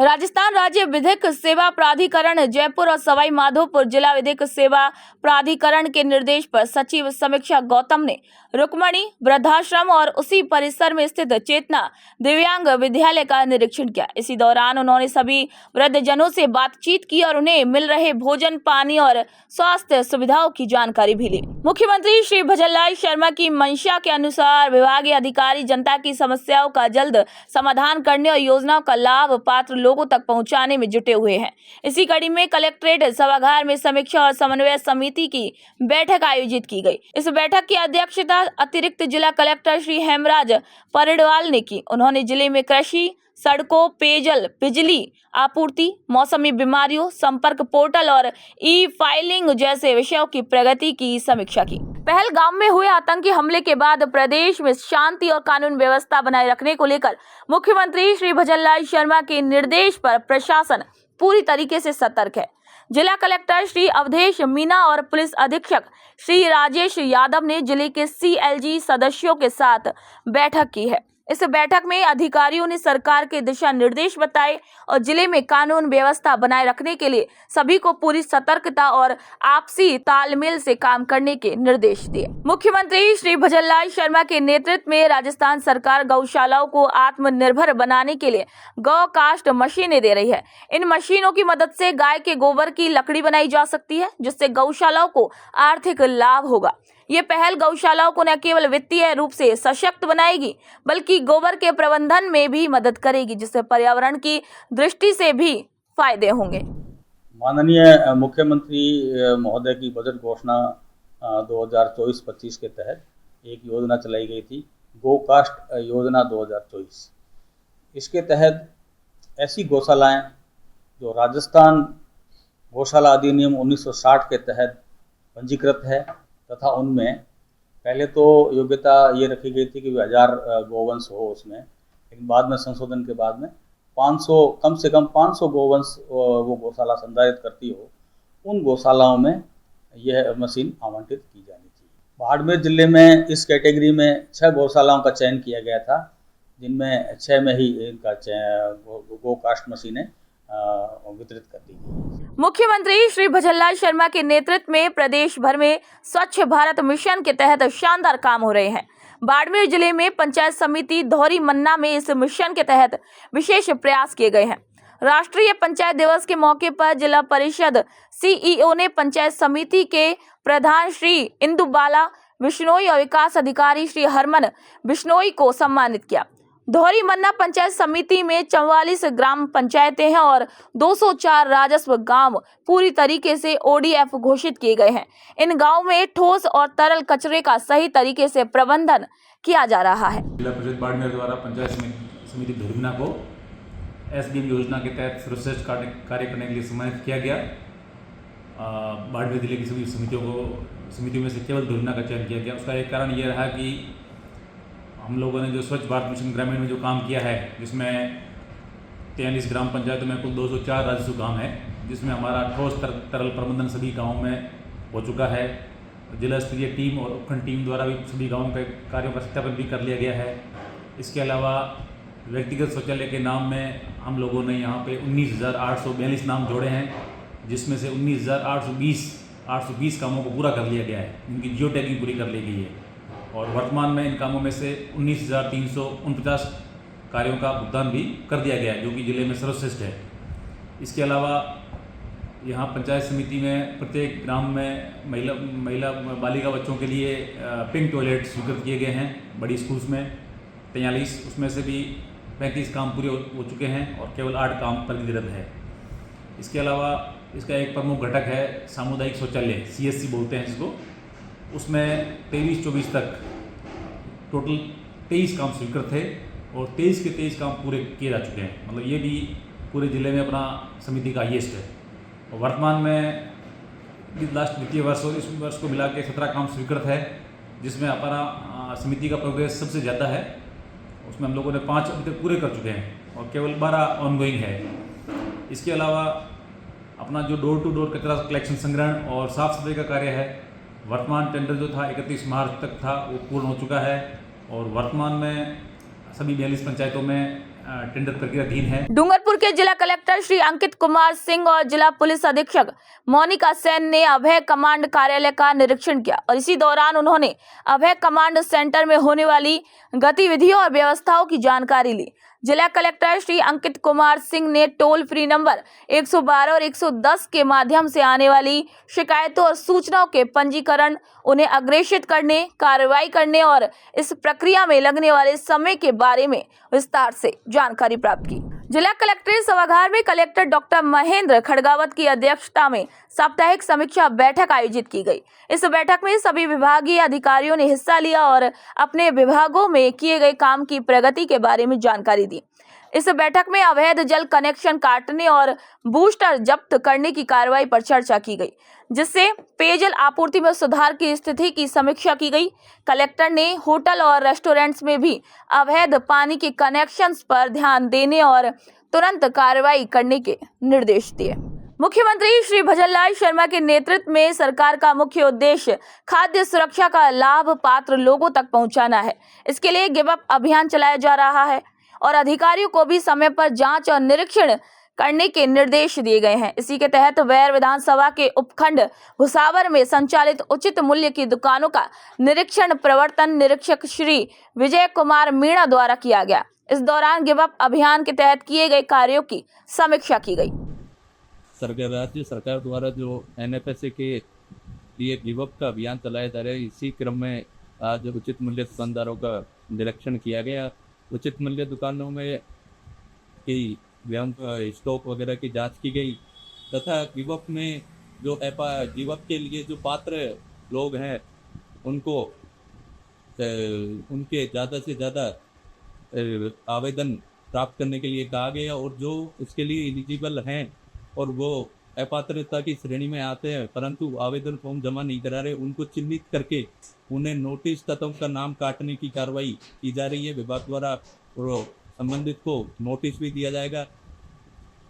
राजस्थान राज्य विधिक सेवा प्राधिकरण जयपुर और सवाई माधोपुर जिला विधिक सेवा प्राधिकरण के निर्देश पर सचिव समीक्षा गौतम ने रुक्मणी वृद्धाश्रम और उसी परिसर में स्थित चेतना दिव्यांग विद्यालय का निरीक्षण किया। इसी दौरान उन्होंने सभी वृद्धजनों से बातचीत की और उन्हें मिल रहे भोजन, पानी और स्वास्थ्य सुविधाओं की जानकारी भी ली। मुख्यमंत्री श्री भजनलाल शर्मा की मंशा के अनुसार विभागीय अधिकारी जनता की समस्याओं का जल्द समाधान करने और योजनाओं का लाभ पात्र लोगों तक पहुंचाने में जुटे हुए हैं। इसी कड़ी में कलेक्ट्रेट सभागार में समीक्षा और समन्वय समिति की बैठक आयोजित की गई। इस बैठक की अध्यक्षता अतिरिक्त जिला कलेक्टर श्री हेमराज परिडवाल ने की। उन्होंने जिले में कृषि, सड़कों, पेयजल, बिजली आपूर्ति, मौसमी बीमारियों, संपर्क पोर्टल और ई-फाइलिंग जैसे विषयों की प्रगति की समीक्षा की। पहलगाम में हुए आतंकी हमले के बाद प्रदेश में शांति और कानून व्यवस्था बनाए रखने को लेकर मुख्यमंत्री श्री भजनलाल शर्मा के निर्देश पर प्रशासन पूरी तरीके से सतर्क है। जिला कलेक्टर श्री अवधेश मीना और पुलिस अधीक्षक श्री राजेश यादव ने जिले के CLG सदस्यों के साथ बैठक की है। इस बैठक में अधिकारियों ने सरकार के दिशा निर्देश बताए और जिले में कानून व्यवस्था बनाए रखने के लिए सभी को पूरी सतर्कता और आपसी तालमेल से काम करने के निर्देश दिए। मुख्यमंत्री श्री भजनलाल शर्मा के नेतृत्व में राजस्थान सरकार गौशालाओं को आत्मनिर्भर बनाने के लिए गौ कास्ट मशीनें दे रही है। इन मशीनों की मदद से गाय के गोबर की लकड़ी बनाई जा सकती है, जिससे गौशालाओं को आर्थिक लाभ होगा। ये पहल गौशालाओं को न केवल वित्तीय रूप से सशक्त बनाएगी बल्कि गोबर के प्रबंधन में भी मदद करेगी, जिससे पर्यावरण की दृष्टि से भी फायदे होंगे। माननीय मुख्यमंत्री महोदय की बजट घोषणा 2024-25 के तहत एक योजना चलाई गई थी, गोकास्ट योजना 2024। इसके तहत ऐसी गौशालाएं जो राजस्थान गौशाला अधिनियम 1960 के तहत पंजीकृत है तथा उनमें पहले तो योग्यता ये रखी गई थी कि 1000 गोवंश हो उसमें, लेकिन बाद में संशोधन के बाद में 500, कम से कम 500 गोवंश वो गौशाला संधारित करती हो, उन गौशालाओं में यह मशीन आवंटित की जानी चाहिए। बाड़मेर जिले में इस कैटेगरी में 6 गौशालाओं का चयन किया गया था, जिनमें 6 में ही इनका गोकास्ट मशीनें वितरित कर दी गई। मुख्यमंत्री श्री भजनलाल शर्मा के नेतृत्व में प्रदेश भर में स्वच्छ भारत मिशन के तहत शानदार काम हो रहे हैं। बाड़मेर जिले में पंचायत समिति धौरी मन्ना में इस मिशन के तहत विशेष प्रयास किए गए हैं। राष्ट्रीय पंचायत दिवस के मौके पर जिला परिषद सीईओ ने पंचायत समिति के प्रधान श्री इंदु बाला बिश्नोई और विकास अधिकारी श्री हरमन बिश्नोई को सम्मानित किया। धौरी मन्ना पंचायत समिति में 44 ग्राम पंचायतें हैं और 204 राजस्व गांव पूरी तरीके से ओडीएफ घोषित किए गए हैं। इन गांवों में ठोस और तरल कचरे का सही तरीके से प्रबंधन किया जा रहा है। जिला परिषद बाड़मेर द्वारा पंचायत समिति धौरी मन्ना को एसडीएम योजना के तहत सर्वश्रेष्ठ कार्य करने के लिए सम्मानित किया गया। बाड़मेर जिले की सभी समितियों में से केवल धौरी मन्ना का चयन किया गया। उसका एक कारण ये रहा कि हम लोगों ने जो स्वच्छ भारत मिशन ग्रामीण में जो काम किया है, जिसमें 43 ग्राम पंचायतों में कुल 204 राजस्व गांव है, जिसमें हमारा ठोस तरल प्रबंधन सभी गांवों में हो चुका है। जिला स्तरीय टीम और उपखंड टीम द्वारा भी सभी गांवों के कार्यों का सत्यापन भी कर लिया गया है। इसके अलावा व्यक्तिगत शौचालय के नाम में हम लोगों ने यहाँ पे 19,842 नाम जोड़े हैं, जिसमें से 19,820 कामों को पूरा कर लिया गया है। इनकी जियो टैगिंग पूरी कर ली गई है और वर्तमान में इन कामों में से 19,349 कार्यों का भुगतान भी कर दिया गया है, जो कि जिले में सर्वश्रेष्ठ है। इसके अलावा यहाँ पंचायत समिति में प्रत्येक ग्राम में महिला बालिका बच्चों के लिए पिंक टॉयलेट स्वीकृत किए गए हैं। बड़ी स्कूल्स में 43, उसमें से भी 35 काम पूरे हो चुके हैं और केवल 8 काम प्रगतिरत है। इसके अलावा इसका एक प्रमुख घटक है सामुदायिक शौचालय, CSC बोलते हैं जिसको। उसमें 23-24 तक टोटल 23 काम स्वीकृत थे और 23 के 23 काम पूरे किए जा चुके हैं। मतलब ये भी पूरे ज़िले में अपना समिति का हाईएस्ट है। और वर्तमान में लास्ट वित्तीय वर्ष और इस वर्ष को मिला के 17 काम स्वीकृत है, जिसमें अपना समिति का प्रोग्रेस सबसे ज़्यादा है। उसमें हम लोगों ने 5 अभी तक पूरे कर चुके हैं और केवल 12 ऑनगोइंग है। इसके अलावा अपना जो डोर टू डोर कचरा कलेक्शन, संग्रहण और साफ़ सफाई का कार्य है, वर्तमान टेंडर जो था 31 मार्च तक था, वो पूर्ण हो चुका है और वर्तमान में सभी 42 पंचायतों में टेंडर प्रक्रिया अधीन है। डूंगरपुर के जिला कलेक्टर श्री अंकित कुमार सिंह और जिला पुलिस अधीक्षक मोनिका सेन ने अभय कमांड कार्यालय का निरीक्षण किया और इसी दौरान उन्होंने अभय कमांड सेंटर में होने वाली गतिविधियों और व्यवस्थाओं की जानकारी ली। जिला कलेक्टर श्री अंकित कुमार सिंह ने टोल फ्री नंबर 112 और 110 के माध्यम से आने वाली शिकायतों और सूचनाओं के पंजीकरण, उन्हें अग्रेषित करने, कार्रवाई करने और इस प्रक्रिया में लगने वाले समय के बारे में विस्तार से जानकारी प्राप्त की। जिला कलेक्ट्रेट सभागार में कलेक्टर डॉक्टर महेंद्र खड़गावत की अध्यक्षता में साप्ताहिक समीक्षा बैठक आयोजित की गई। इस बैठक में सभी विभागीय अधिकारियों ने हिस्सा लिया और अपने विभागों में किए गए काम की प्रगति के बारे में जानकारी दी। इस बैठक में अवैध जल कनेक्शन काटने और बूस्टर जब्त करने की कार्रवाई पर चर्चा की गई, जिससे पेयजल आपूर्ति में सुधार की स्थिति की समीक्षा की गई। कलेक्टर ने होटल और रेस्टोरेंट्स में भी अवैध पानी के कनेक्शंस पर ध्यान देने और तुरंत कार्रवाई करने के निर्देश दिए। मुख्यमंत्री श्री भजनलाल शर्मा के नेतृत्व में सरकार का मुख्य उद्देश्य खाद्य सुरक्षा का लाभ पात्र लोगों तक पहुंचाना है। इसके लिए गिव अप अभियान चलाया जा रहा है और अधिकारियों को भी समय पर जांच और निरीक्षण करने के निर्देश दिए गए हैं। इसी के तहत वैर विधानसभा के उपखंड भुसावर में संचालित उचित मूल्य की दुकानों का निरीक्षण प्रवर्तन निरीक्षक श्री विजय कुमार मीणा द्वारा किया गया। इस दौरान गिव अप अभियान के तहत किए गए कार्यों की समीक्षा की गई। राज्य सरकार द्वारा जो NFSA के लिए गिव अप का अभियान चलाया जा रहा है, इसी क्रम में आज उचित मूल्य दुकानदारों का निरीक्षण किया गया। उचित मूल्य दुकानों में की स्टॉक वगैरह की जांच की गई तथा गिव अप में जो गिव अप के लिए जो पात्र लोग हैं उनको उनके ज़्यादा से ज़्यादा आवेदन प्राप्त करने के लिए कहा गया, और जो उसके लिए एलिजिबल हैं और वो अपात्रता की श्रेणी में आते हैं परंतु आवेदन फॉर्म जमा नहीं करा रहे, उनको चिन्हित करके उन्हें नोटिस तथा उनका नाम काटने की कार्रवाई की जा रही है विभाग द्वारा, और संबंधित को नोटिस भी दिया जाएगा।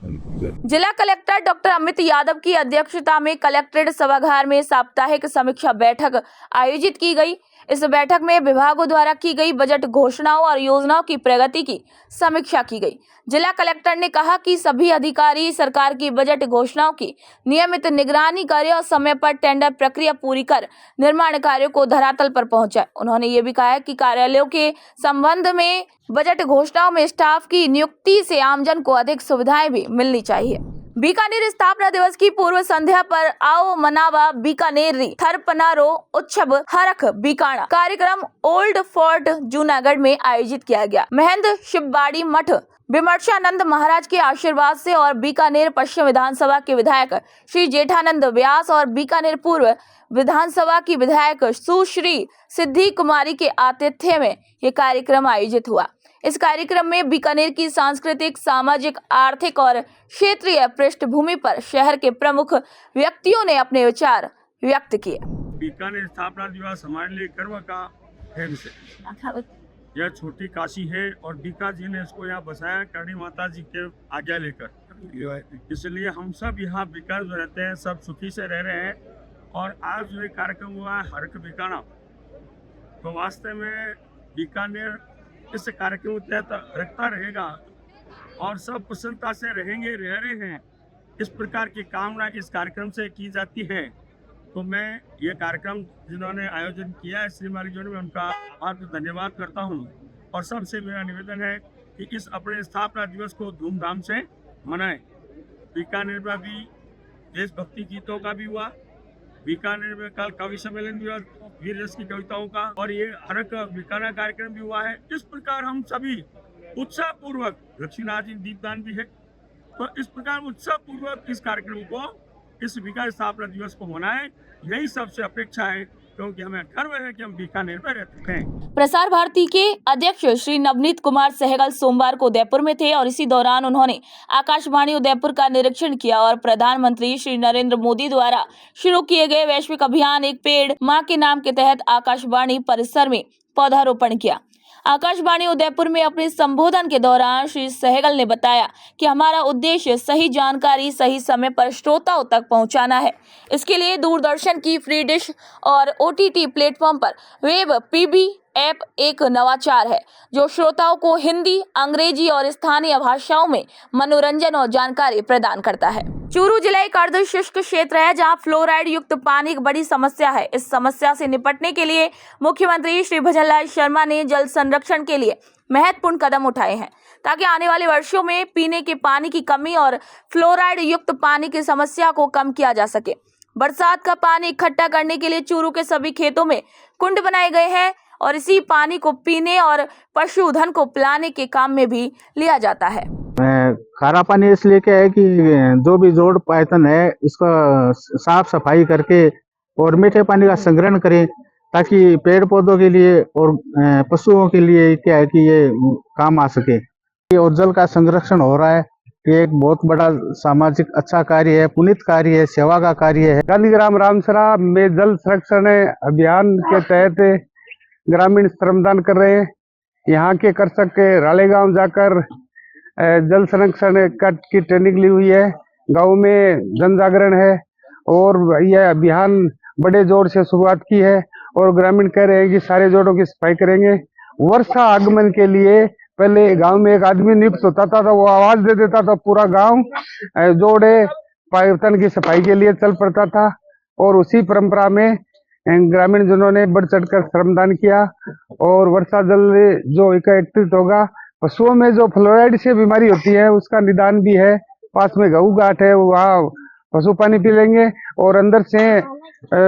जिला कलेक्टर डॉक्टर अमित यादव की अध्यक्षता में कलेक्ट्रेट सभागार में साप्ताहिक समीक्षा बैठक आयोजित की गई। इस बैठक में विभागों द्वारा की गई बजट घोषणाओं और योजनाओं की प्रगति की समीक्षा की गई। जिला कलेक्टर ने कहा कि सभी अधिकारी सरकार की बजट घोषणाओं की नियमित निगरानी करें और समय पर टेंडर प्रक्रिया पूरी कर निर्माण कार्यों को धरातल पर पहुंचाए। उन्होंने ये भी कहा कि कार्यालयों के संबंध में बजट घोषणाओं में स्टाफ की नियुक्ति से आमजन को अधिक सुविधाएं भी मिलनी चाहिए। बीकानेर स्थापना दिवस की पूर्व संध्या पर आओ मनावा बीकानेरी थरपनारो उत्सव हरख बीकाणा कार्यक्रम ओल्ड फोर्ट जूनागढ़ में आयोजित किया गया। महंत शिवबाड़ी मठ विमर्शानंद महाराज के आशीर्वाद से और बीकानेर पश्चिम विधानसभा के विधायक श्री जेठानंद व्यास और बीकानेर पूर्व विधानसभा की विधायक सुश्री सिद्धि कुमारी के आतिथ्य में ये कार्यक्रम आयोजित हुआ। इस कार्यक्रम में बीकानेर की सांस्कृतिक, सामाजिक, आर्थिक और क्षेत्रीय पृष्ठभूमि पर शहर के प्रमुख व्यक्तियों ने अपने विचार व्यक्त किए। बीकानेर स्थापना दिवस हमारे लिए गर्व का है। यह छोटी काशी है और बीका जी ने इसको यहाँ बसाया करणी माता जी के आज्ञा लेकर, इसलिए हम सब यहाँ बीकानेर जो रहते हैं सब सुखी से रह रहे हैं। और आज जो कार्यक्रम हुआ है हरख बीकाना, तो वास्तव में बीकानेर इस कार्यक्रम के तहत रखता रहेगा और सब प्रसन्नता से रहेंगे, रह रहे हैं। इस प्रकार की कामना इस कार्यक्रम से की जाती है। तो मैं ये कार्यक्रम जिन्होंने आयोजन किया है श्रीमाली जी ने, मैं उनका आभार धन्यवाद करता हूँ। और सबसे मेरा निवेदन है कि इस अपने स्थापना दिवस को धूमधाम से मनाएं। बीकानेर में भी देशभक्ति गीतों का भी हुआ, बीकानेर में कल कवि सम्मेलन भी हुआ वीर रस की कविताओं का, और ये हरख बीकानेर कार्यक्रम भी हुआ है। इस प्रकार हम सभी उत्साह पूर्वक, लक्ष्मीनाथ जी दीपदान भी है, तो इस प्रकार उत्साह पूर्वक इस कार्यक्रम को, इस बीकानेर स्थापना दिवस को मनाएं। यही सबसे अपेक्षा है, क्योंकि हमें गर्व है कि हम बीकानेर में रहते हैं। प्रसार भारती के अध्यक्ष श्री नवनीत कुमार सहगल सोमवार को उदयपुर में थे और इसी दौरान उन्होंने आकाशवाणी उदयपुर का निरीक्षण किया और प्रधानमंत्री श्री नरेंद्र मोदी द्वारा शुरू किए गए वैश्विक अभियान एक पेड़ मां के नाम के तहत आकाशवाणी परिसर में पौधारोपण किया। आकाशवाणी उदयपुर में अपने संबोधन के दौरान श्री सहगल ने बताया कि हमारा उद्देश्य सही जानकारी सही समय पर श्रोताओं तक पहुंचाना है। इसके लिए दूरदर्शन की फ्री डिश और OTT प्लेटफॉर्म पर वेब PB ऐप एक नवाचार है जो श्रोताओं को हिंदी, अंग्रेजी और स्थानीय भाषाओं में मनोरंजन और जानकारी प्रदान करता है। चूरू जिला एक अर्ध शुष्क क्षेत्र है जहां फ्लोराइड युक्त पानी एक बड़ी समस्या है। इस समस्या से निपटने के लिए मुख्यमंत्री श्री भजनलाल शर्मा ने जल संरक्षण के लिए महत्वपूर्ण कदम उठाए हैं ताकि आने वाले वर्षों में पीने के पानी की कमी और फ्लोराइड युक्त पानी की समस्या को कम किया जा सके। बरसात का पानी इकट्ठा करने के लिए चूरू के सभी खेतों में कुंड बनाए गए हैं और इसी पानी को पीने और पशुधन को पिलाने के काम में भी लिया जाता है। खारा पानी इसलिए क्या है कि जो भी जोड़ पायतन है इसका साफ सफाई करके और मीठे पानी का संग्रहण करें ताकि पेड़ पौधों के लिए और पशुओं के लिए क्या है कि ये काम आ सके। और जल का संरक्षण हो रहा है, ये एक बहुत बड़ा सामाजिक अच्छा कार्य है, पुनीत कार्य है, सेवा का कार्य है। गांधीग्राम रामसरा में जल संरक्षण अभियान के तहत ग्रामीण श्रमदान कर रहे हैं। यहाँ के कृषक के रालेगांव जाकर जल संरक्षण की ट्रेनिंग ली हुई है। गांव में जन जागरण है और यह अभियान बड़े जोर से शुरुआत की है और ग्रामीण कह रहे हैं कि सारे जोड़ों की सफाई करेंगे। वर्षा आगमन के लिए पहले गांव में एक आदमी नियुक्त होता था, वो आवाज दे देता था, पूरा गांव जोड़े पायतन की सफाई के लिए चल पड़ता था और उसी परंपरा में ग्रामीण जनों ने बढ़ चढ़कर श्रमदान किया। और वर्षा जल जो एकत्रित होगा, पशुओं में जो फ्लोराइड से बीमारी होती है उसका निदान भी है। पास में गऊ घाट है, वहाँ पशु पानी पी लेंगे और अंदर से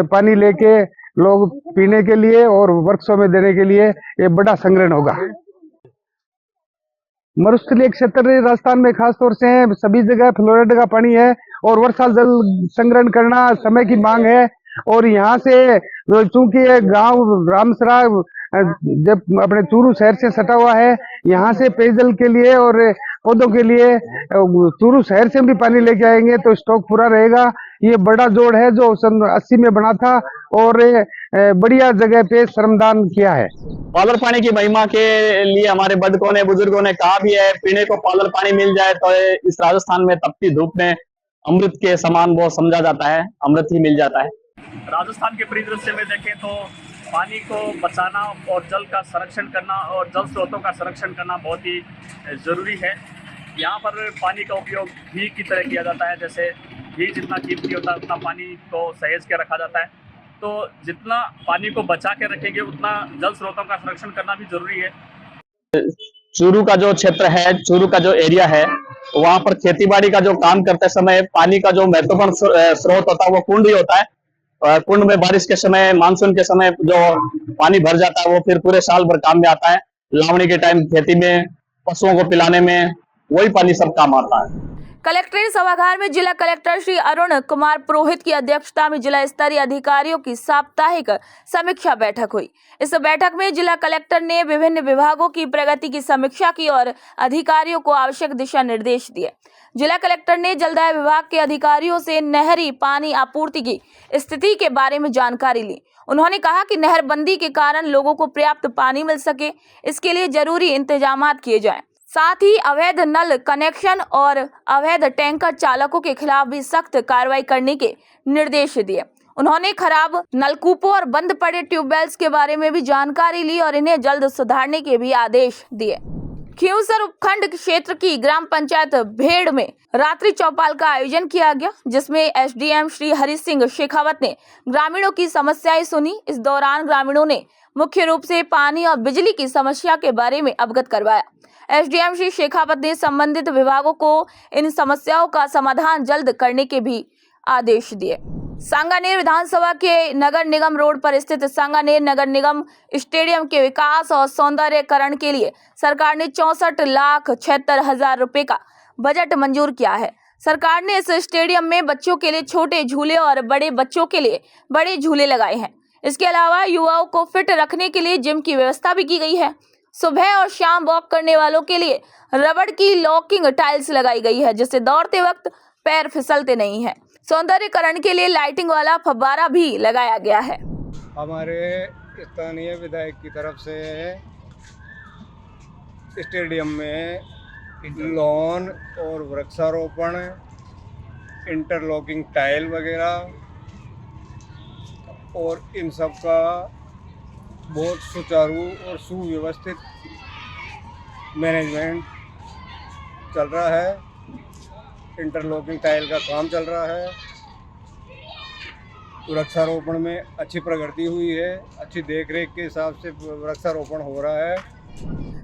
पानी लेके लोग पीने के लिए और वृक्षों में देने के लिए ये बड़ा संग्रहण होगा। मरुस्थलीय क्षेत्र राजस्थान में खास तौर से सभी जगह फ्लोराइड का पानी है और वर्षा जल संग्रहण करना समय की मांग है। और यहाँ से चूंकि गांव रामसरा जब अपने चूरू शहर से सटा हुआ है, यहाँ से पेयजल के लिए और पौधों के लिए चूरू शहर से भी पानी लेके आएंगे तो स्टॉक पूरा रहेगा। ये बड़ा जोड़ है जो सन 80 में बना था और बढ़िया जगह पे श्रमदान किया है। पालर पानी की महिमा के लिए हमारे बड़कों ने, बुजुर्गों ने कहा भी है, पीने को पालर पानी मिल जाए तो इस राजस्थान में तपती धूप में अमृत के समान वो समझा जाता है, अमृत ही मिल जाता है। राजस्थान के परिदृश्य में देखें तो पानी को बचाना और जल का संरक्षण करना और जल स्रोतों का संरक्षण करना बहुत ही जरूरी है। यहाँ पर पानी का उपयोग घी की तरह किया जाता है, जैसे घी जितना कीमती होता है उतना पानी को सहेज के रखा जाता है। तो जितना पानी को बचा के रखेंगे उतना जल स्रोतों का संरक्षण करना भी जरूरी है। चूरू का जो क्षेत्र है, चूरू का जो एरिया है, वहाँ पर खेतीबाड़ी का जो काम करते समय पानी का जो महत्वपूर्ण स्रोत होता है वो कुंड ही होता है। कुंड में बारिश के समय, मानसून के समय जो पानी भर जाता है वो फिर पूरे साल भर काम में आता है। लावणी के टाइम खेती में, पशुओं को पिलाने में वही पानी सब काम आता है। कलेक्ट्रेट सभागार में जिला कलेक्टर श्री अरुण कुमार पुरोहित की अध्यक्षता में जिला स्तरीय अधिकारियों की साप्ताहिक समीक्षा बैठक हुई। इस बैठक में जिला कलेक्टर ने विभिन्न विभागों की प्रगति की समीक्षा की और अधिकारियों को आवश्यक दिशा निर्देश दिए। जिला कलेक्टर ने जलदाय विभाग के अधिकारियों से नहरी पानी आपूर्ति की स्थिति के बारे में जानकारी ली। उन्होंने कहा कि नहरबंदी के कारण लोगों को पर्याप्त पानी मिल सके, इसके लिए जरूरी इंतजाम किए जाएं। साथ ही अवैध नल कनेक्शन और अवैध टैंकर चालकों के खिलाफ भी सख्त कार्रवाई करने के निर्देश दिए। उन्होंने खराब नलकूपों और बंद पड़े ट्यूबवेल्स के बारे में भी जानकारी ली और इन्हें जल्द सुधारने के भी आदेश दिए। खींवसर उपखंड क्षेत्र की ग्राम पंचायत भेड़ में रात्रि चौपाल का आयोजन किया गया, जिसमें एसडीएम श्री हरि सिंह शेखावत ने ग्रामीणों की समस्याएं सुनी। इस दौरान ग्रामीणों ने मुख्य रूप से पानी और बिजली की समस्या के बारे में अवगत करवाया। एसडीएम श्री शेखावत ने संबंधित विभागों को इन समस्याओं का समाधान जल्द करने के भी आदेश दिए। सांगानेर विधानसभा के नगर निगम रोड पर स्थित सांगानेर नगर निगम स्टेडियम के विकास और सौंदर्यकरण के लिए सरकार ने 64,76,000 रुपए का बजट मंजूर किया है। सरकार ने इस स्टेडियम में बच्चों के लिए छोटे झूले और बड़े बच्चों के लिए बड़े झूले लगाए हैं। इसके अलावा युवाओं को फिट रखने के लिए जिम की व्यवस्था भी की गई है। सुबह और शाम वॉक करने वालों के लिए रबड़ की लॉकिंग टाइल्स लगाई गई है, जिससे दौड़ते वक्त पैर फिसलते नहीं है। सौंदर्यकरण के लिए लाइटिंग वाला फव्वारा भी लगाया गया है। हमारे स्थानीय विधायक की तरफ से स्टेडियम में लॉन और वृक्षारोपण, इंटरलॉकिंग टाइल वगैरह और इन सब का बहुत सुचारू और सुव्यवस्थित मैनेजमेंट चल रहा है। इंटरलॉकिंग टाइल का काम चल रहा है। वृक्षारोपण में अच्छी प्रगति हुई है। अच्छी देखरेख के हिसाब से वृक्षारोपण हो रहा है।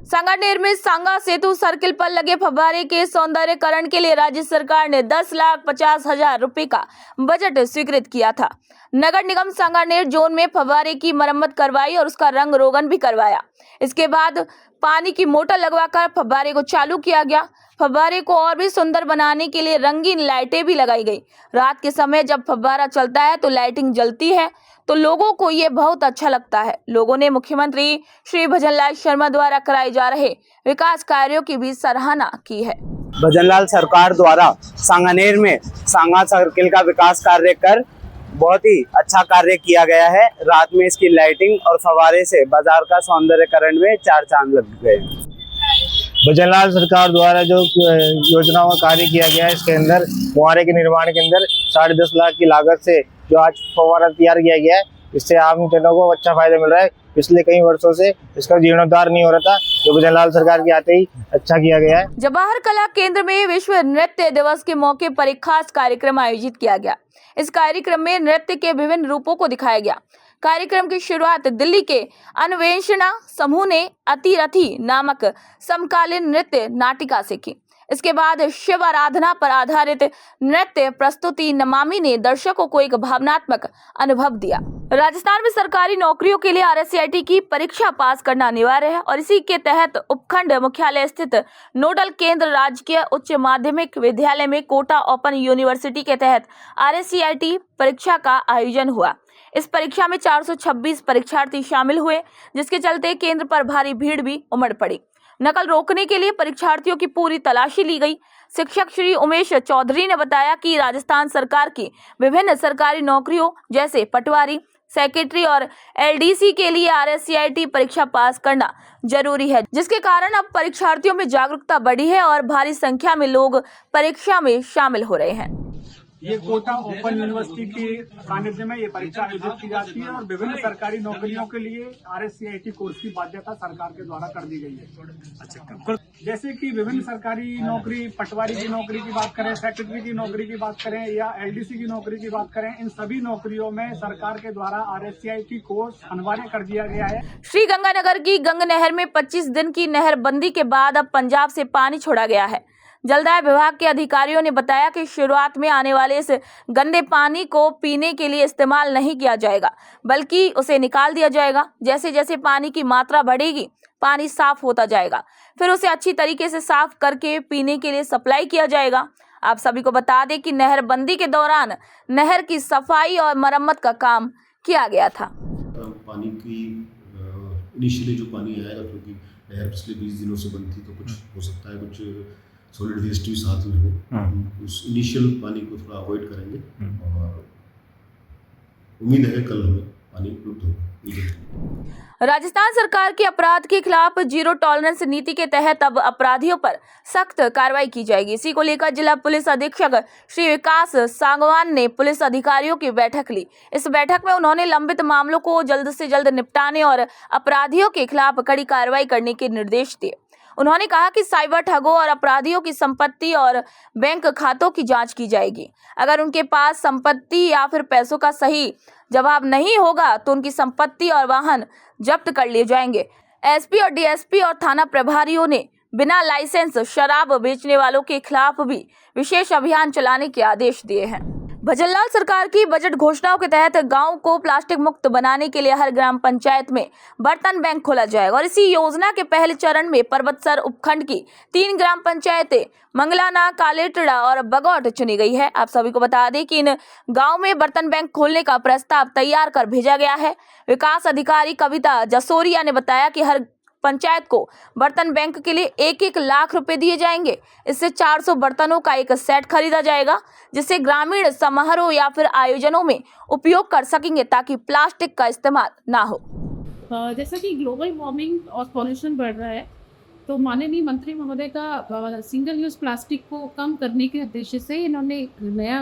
सांगानेर में सांगा सेतु सर्किल पर लगे फव्वारे के सौंदर्यकरण के लिए राज्य सरकार ने 10,50,000 रुपए का बजट स्वीकृत किया था। नगर निगम सांगानेर जोन में फव्वारे की मरम्मत करवाई और उसका रंग रोगन भी करवाया। इसके बाद पानी की मोटर लगवाकर फव्वारे को चालू किया गया। फव्वारे को और भी सुंदर बनाने के लिए रंगीन लाइटें भी लगाई गई। रात के समय जब फव्वारा चलता है तो लाइटिंग जलती है, तो लोगों को ये बहुत अच्छा लगता है। लोगों ने मुख्यमंत्री श्री भजनलाल शर्मा द्वारा कराए जा रहे विकास कार्यों की भी सराहना की है। भजनलाल सरकार द्वारा सांगानेर में सांगा सर्किल का विकास कार्य कर बहुत ही अच्छा कार्य किया गया है। रात में इसकी लाइटिंग और फव्वारे से बाजार का सौंदर्यकरण में 4 चांद लग गए। भजनलाल सरकार द्वारा जो योजनाओं का कार्य किया गया है, इसके अंदर फव्वारे के निर्माण के अंदर 10.5 लाख की लागत से जो आज फव्वारा तैयार किया गया है, इससे आम जनों को अच्छा फायदा मिल रहा है। पिछले कई वर्षों से इसका जीर्णोद्धार नहीं हो रहा था, जो भजनलाल सरकार के आते ही अच्छा किया गया है। जवाहर कला केंद्र में विश्व नृत्य दिवस के मौके पर एक खास कार्यक्रम आयोजित किया गया। इस कार्यक्रम में नृत्य के विभिन्न रूपों को दिखाया गया। कार्यक्रम की शुरुआत दिल्ली के अन्वेषणा समूह ने अतिरथी नामक समकालीन नृत्य नाटिका से की। इसके बाद शिव आराधना पर आधारित नृत्य प्रस्तुति नमामि ने दर्शकों को एक भावनात्मक अनुभव दिया। राजस्थान में सरकारी नौकरियों के लिए RSCIT की परीक्षा पास करना अनिवार्य है और इसी के तहत उपखंड मुख्यालय स्थित नोडल केंद्र राजकीय उच्च माध्यमिक विद्यालय में कोटा ओपन यूनिवर्सिटी के तहत RSCIT परीक्षा का आयोजन हुआ। इस परीक्षा में 426 परीक्षार्थी शामिल हुए, जिसके चलते केंद्र पर भारी भीड़ भी उमड़ पड़ी। नकल रोकने के लिए परीक्षार्थियों की पूरी तलाशी ली गई। शिक्षक श्री उमेश चौधरी ने बताया कि राजस्थान सरकार की विभिन्न सरकारी नौकरियों जैसे पटवारी, सेक्रेटरी और LDC के लिए RSCIT परीक्षा पास करना जरूरी है, जिसके कारण अब परीक्षार्थियों में जागरूकता बढ़ी है और भारी संख्या में लोग परीक्षा में शामिल हो रहे हैं। ये कोटा ओपन यूनिवर्सिटी के सानिध्य में ये परीक्षा आयोजित की जाती है और विभिन्न सरकारी नौकरियों के लिए RSCIT कोर्स की बाध्यता सरकार के द्वारा कर दी गई है। अच्छा, जैसे कि विभिन्न सरकारी नौकरी, पटवारी की नौकरी की बात करें, सेक्रेटरी की नौकरी की बात करें या LDC की नौकरी की बात करें, इन सभी नौकरियों में सरकार के द्वारा RSCIT कोर्स अनिवार्य कर दिया गया है। श्री गंगानगर की गंग नहर में 25 दिन की नहरबंदी के बाद अब पंजाब से पानी छोड़ा गया है। जलदाय विभाग के अधिकारियों ने बताया कि शुरुआत में आने वाले इस गंदे पानी को पीने के लिए इस्तेमाल नहीं किया जाएगा, बल्कि उसे निकाल दिया जाएगा। जैसे जैसे पानी की मात्रा बढ़ेगी, पानी साफ होता जाएगा, फिर उसे अच्छी तरीके से साफ करके पीने के लिए सप्लाई किया जाएगा। आप सभी को बता दें कि नहरबंदी के दौरान नहर की सफाई और मरम्मत का काम किया गया था। पानी की इनिशियली जो पानी आएगा, क्योंकि नहर पिछले 20 दिनों से बंद थी, तो कुछ हो सकता है कुछ सॉलिड वेस्ट भी साथ में हो, उस इनिशियल पानी को थोड़ा अवॉइड करेंगे और उम्मीद है कल हमें पानी उपलब्ध होगा। राजस्थान सरकार की अपराध के खिलाफ जीरो टॉलरेंस नीति के तहत अब अपराधियों पर सख्त कार्रवाई की जाएगी। इसी को लेकर जिला पुलिस अधीक्षक श्री विकास सांगवान ने पुलिस अधिकारियों की बैठक ली। इस बैठक में उन्होंने लंबित मामलों को जल्द से जल्द निपटाने और अपराधियों के खिलाफ कड़ी कार्रवाई करने के निर्देश दिए। उन्होंने कहा कि साइबर ठगों और अपराधियों की संपत्ति और बैंक खातों की जांच की जाएगी। अगर उनके पास संपत्ति या फिर पैसों का सही जवाब नहीं होगा तो उनकी संपत्ति और वाहन जब्त कर लिए जाएंगे। SP और DSP और थाना प्रभारियों ने बिना लाइसेंस शराब बेचने वालों के खिलाफ भी विशेष अभियान चलाने के आदेश दिए हैं। भजनलाल सरकार की बजट घोषणाओं के तहत गांव को प्लास्टिक मुक्त बनाने के लिए हर ग्राम पंचायत में बर्तन बैंक खोला जाएगा और इसी योजना के पहले चरण में पर्वतसर उपखंड की 3 ग्राम पंचायतें मंगलाना, कालेटड़ा और बगौट चुनी गई है। आप सभी को बता दें कि इन गांव में बर्तन बैंक खोलने का प्रस्ताव तैयार कर भेजा गया है। विकास अधिकारी कविता जसोरिया ने बताया कि हर पंचायत को बर्तन बैंक के लिए 1-1 लाख रुपए दिए जाएंगे। इससे 400 बर्तनों का एक सेट खरीदा जाएगा, जिसे ग्रामीण समारोह या फिर आयोजनों में उपयोग कर सकेंगे, ताकि प्लास्टिक का इस्तेमाल ना हो। जैसा कि ग्लोबल वार्मिंग और पॉल्यूशन बढ़ रहा है, तो माननीय मंत्री महोदय का सिंगल यूज प्लास्टिक को कम करने के उद्देश्य से इन्होंने नया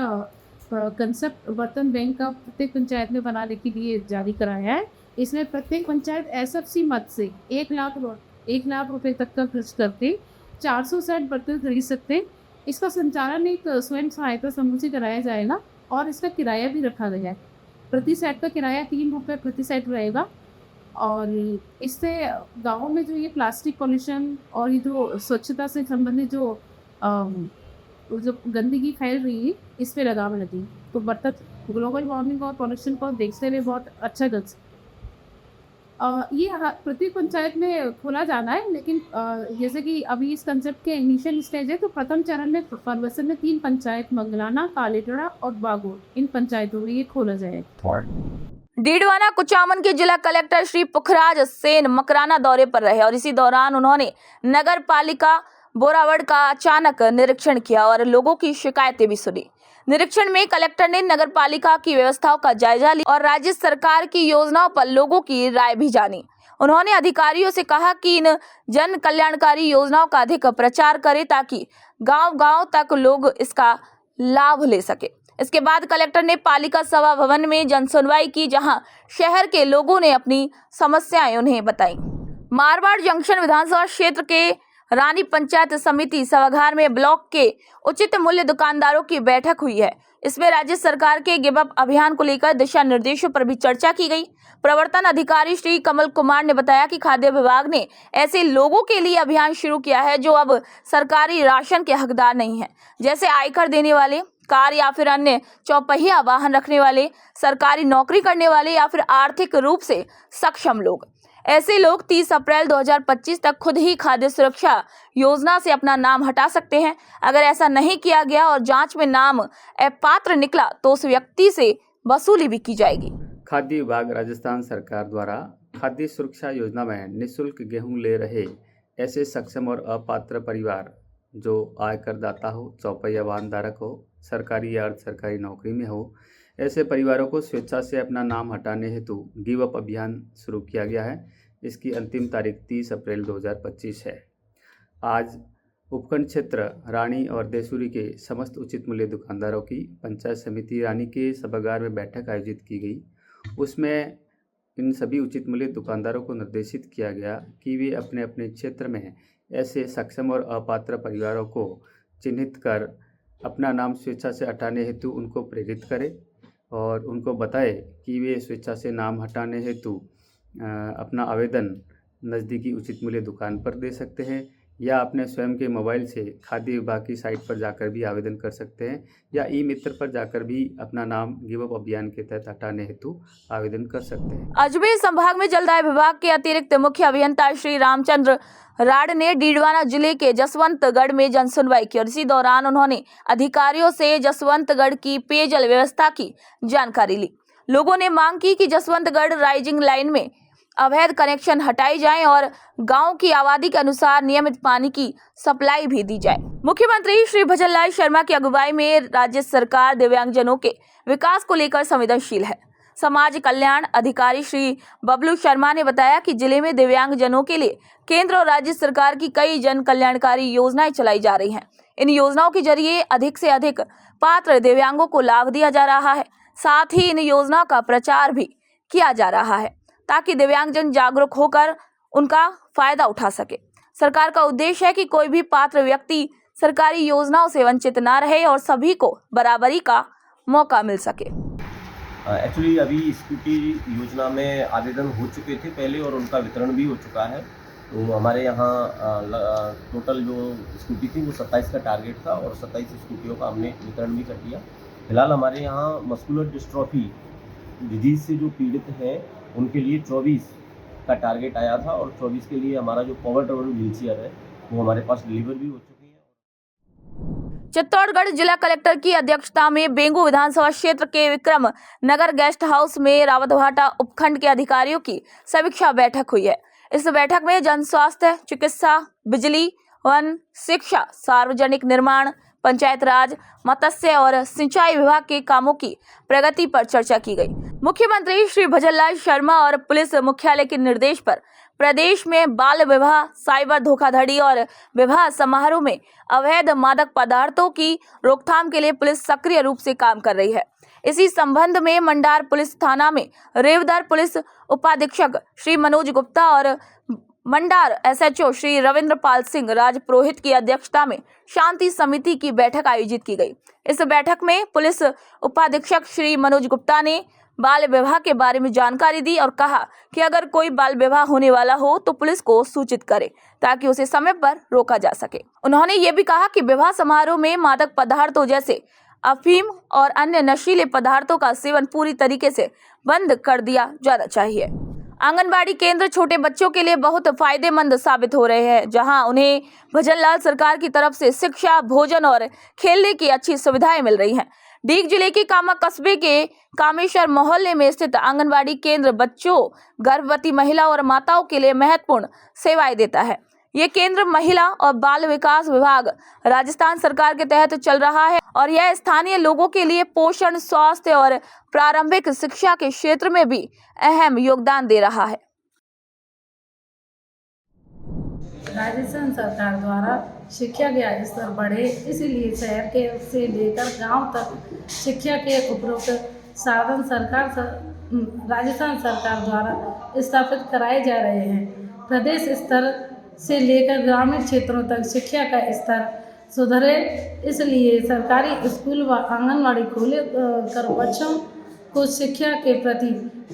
कंसेप्ट बर्तन बैंक का प्रत्येक पंचायत में बनाने के लिए जारी कराया है। इसमें प्रत्येक पंचायत SFC मद से 1 लाख रुपए तक का खर्च करके 400 सेट बर्तन खरीद सकते हैं। इसका संचालन एक स्वयं सहायता समूह से कराया जाएगा और इसका किराया भी रखा गया है। प्रति सेट का किराया 3 रुपये प्रति सेट रहेगा और इससे गाँव में जो ये प्लास्टिक पॉल्यूशन और ये जो स्वच्छता से संबंधित जो गंदगी फैल रही है, इस पर लगाम लगी। तो बर्तन ग्लोबल वार्मिंग और पॉल्यूशन को देखते हुए बहुत अच्छा कर ये प्रत्येक पंचायत में खोला जाना है, लेकिन जैसे कि अभी इस कंसेप्ट के इनिशियल स्टेज है, तो प्रथम चरण में पर्वतसर में 3 पंचायत मंगलाना, कालेटड़ा और बागोट, इन पंचायतों में ये खोला जाएगा। डीडवाना कुचामन के जिला कलेक्टर श्री पुखराज सेन मकराना दौरे पर रहे और इसी दौरान उन्होंने नगर पालिका बोरावड़ का अचानक निरीक्षण किया और लोगों की शिकायतें भी सुनी। निरीक्षण में कलेक्टर ने नगर पालिका की व्यवस्थाओं का जायजा लिया और राज्य सरकार की योजनाओं पर लोगों की राय भी जानी। उन्होंने अधिकारियों से कहा कि इन जन कल्याणकारी योजनाओं का अधिक प्रचार करें, ताकि गांव-गांव तक लोग इसका लाभ ले सके। इसके बाद कलेक्टर ने पालिका सभा भवन में जनसुनवाई की, जहां शहर के लोगों ने अपनी समस्याएं उन्हें बताई। मारवाड़ जंक्शन विधानसभा क्षेत्र के रानी पंचायत समिति सभागार में ब्लॉक के उचित मूल्य दुकानदारों की बैठक हुई है। इसमें राज्य सरकार के गिव अप अभियान को लेकर दिशा निर्देशों पर भी चर्चा की गई। प्रवर्तन अधिकारी श्री कमल कुमार ने बताया कि खाद्य विभाग ने ऐसे लोगों के लिए अभियान शुरू किया है जो अब सरकारी राशन के हकदार नहीं है, जैसे आयकर देने वाले, कार या फिर अन्य चौपहिया वाहन रखने वाले, सरकारी नौकरी करने वाले या फिर आर्थिक रूप से सक्षम लोग। ऐसे लोग 30 अप्रैल 2025 तक खुद ही खाद्य सुरक्षा योजना से अपना नाम हटा सकते हैं। अगर ऐसा नहीं किया गया और जांच में नाम अपात्र निकला तो उस व्यक्ति से वसूली भी की जाएगी। खाद्य विभाग राजस्थान सरकार द्वारा खाद्य सुरक्षा योजना में निःशुल्क गेहूं ले रहे ऐसे सक्षम और अपात्र परिवार जो आयकरदाता हो, चौपहिया वाहन धारक हो, सरकारी या अर्ध सरकारी नौकरी में हो, ऐसे परिवारों को स्वेच्छा से अपना नाम हटाने हेतु गिव अप अभियान शुरू किया गया है। इसकी अंतिम तारीख 30 अप्रैल 2025 है। आज उपखंड क्षेत्र रानी और देसूरी के समस्त उचित मूल्य दुकानदारों की पंचायत समिति रानी के सभागार में बैठक आयोजित की गई। उसमें इन सभी उचित मूल्य दुकानदारों को निर्देशित किया गया कि वे अपने अपने क्षेत्र में ऐसे सक्षम और अपात्र परिवारों को चिन्हित कर अपना नाम स्वेच्छा से हटाने हेतु उनको प्रेरित करें और उनको बताए कि वे स्वेच्छा से नाम हटाने हेतु अपना आवेदन नज़दीकी उचित मूल्य दुकान पर दे सकते हैं या अपने स्वयं के मोबाइल से खाद्य विभाग की साइट पर जाकर भी आवेदन कर सकते हैं या ई मित्र पर जाकर भी अपना नाम गिव अप अभियान के तहत हटाने हेतु आवेदन कर सकते हैं। अजमेर संभाग में जलदाय विभाग के अतिरिक्त मुख्य अभियंता श्री रामचंद्र राड ने डीडवाना जिले के जसवंतगढ़ में जन सुनवाई की और इसी दौरान उन्होंने अधिकारियों से जसवंतगढ़ की पेयजल व्यवस्था की जानकारी ली। लोगों ने मांग की कि जसवंतगढ़ राइजिंग लाइन में अवैध कनेक्शन हटाए जाएं और गांव की आबादी के अनुसार नियमित पानी की सप्लाई भी दी जाए। मुख्यमंत्री श्री भजनलाल शर्मा की अगुवाई में राज्य सरकार दिव्यांगजनों के विकास को लेकर संवेदनशील है। समाज कल्याण अधिकारी श्री बबलू शर्मा ने बताया कि जिले में दिव्यांगजनों के लिए केंद्र और राज्य सरकार की कई जन कल्याणकारी योजनाएं चलाई जा रही हैं। इन योजनाओं के जरिए अधिक से अधिक पात्र दिव्यांगों को लाभ दिया जा रहा है। साथ ही इन योजनाओं का प्रचार भी किया जा रहा है ताकि दिव्यांगजन जागरूक होकर उनका फायदा उठा सके। सरकार का उद्देश्य है कि कोई भी पात्र व्यक्ति सरकारी योजनाओं से वंचित ना रहे और सभी को बराबरी का मौका मिल सके। एक्चुअली अभी स्कूटी योजना में आवेदन हो चुके थे पहले और उनका वितरण भी हो चुका है। तो हमारे यहाँ टोटल जो स्कूटी थी वो 27 का टारगेट था और 27 स्कूटियों का हमने वितरण भी कर दिया। फिलहाल हमारे यहाँ मस्कुलर डिस्ट्रॉफी डिजीज से जो पीड़ित हैं उनके लिए 24 का टारगेट आया था और 24 के लिए हमारा जो पावर ट्रेवल व्हीलचेयर है वो हमारे पास डिलीवर भी हो चुकी है। चित्तौड़गढ़ जिला कलेक्टर की अध्यक्षता में बेंगू विधानसभा क्षेत्र के विक्रम नगर गेस्ट हाउस में रावतभाटा उपखंड के अधिकारियों की समीक्षा बैठक हुई है। इस बैठक में जन स्वास्थ्य, चिकित्सा, बिजली, वन, शिक्षा, सार्वजनिक निर्माण, पंचायत राज, मत्स्य और सिंचाई विभाग के कामों की प्रगति पर चर्चा की गई। मुख्यमंत्री श्री भजनलाल शर्मा और पुलिस मुख्यालय के निर्देश पर प्रदेश में बाल विवाह, साइबर धोखाधड़ी और विवाह समारोह में अवैध मादक पदार्थों की रोकथाम के लिए पुलिस सक्रिय रूप से काम कर रही है। इसी संबंध में मंडार पुलिस थाना में रेवदर पुलिस उपाधीक्षक श्री मनोज गुप्ता और मंडार एसएचओ श्री रविंद्रपाल सिंह राजपुरोहित की अध्यक्षता में शांति समिति की बैठक आयोजित की गई। इस बैठक में पुलिस उपाधीक्षक श्री मनोज गुप्ता ने बाल विवाह के बारे में जानकारी दी और कहा कि अगर कोई बाल विवाह होने वाला हो तो पुलिस को सूचित करे ताकि उसे समय पर रोका जा सके। उन्होंने ये भी कहा कि विवाह समारोह में मादक पदार्थों जैसे अफीम और अन्य नशीले पदार्थों का सेवन पूरी तरीके से बंद कर दिया जाना चाहिए। आंगनबाड़ी केंद्र छोटे बच्चों के लिए बहुत फायदेमंद साबित हो रहे हैं, जहां उन्हें भजनलाल सरकार की तरफ से शिक्षा, भोजन और खेलने की अच्छी सुविधाएं मिल रही हैं। डीग जिले के कामा कस्बे के कामेश्वर मोहल्ले में स्थित आंगनबाड़ी केंद्र बच्चों, गर्भवती महिला और माताओं के लिए महत्वपूर्ण सेवाएं देता है। ये केंद्र महिला और बाल विकास विभाग राजस्थान सरकार के तहत चल रहा है और यह स्थानीय लोगों के लिए पोषण, स्वास्थ्य और प्रारंभिक शिक्षा के क्षेत्र में भी अहम योगदान दे रहा है। राजस्थान सरकार द्वारा शिक्षा के स्तर बढ़े, इसीलिए शहर के से लेकर गांव तक शिक्षा के उपरोक्त साधन राजस्थान सरकार द्वारा स्थापित कराए जा रहे हैं। प्रदेश स्तर से लेकर ग्रामीण क्षेत्रों तक शिक्षा का स्तर सुधरे, इसलिए सरकारी स्कूल व आंगनबाड़ी खोले कर बच्चों को शिक्षा के प्रति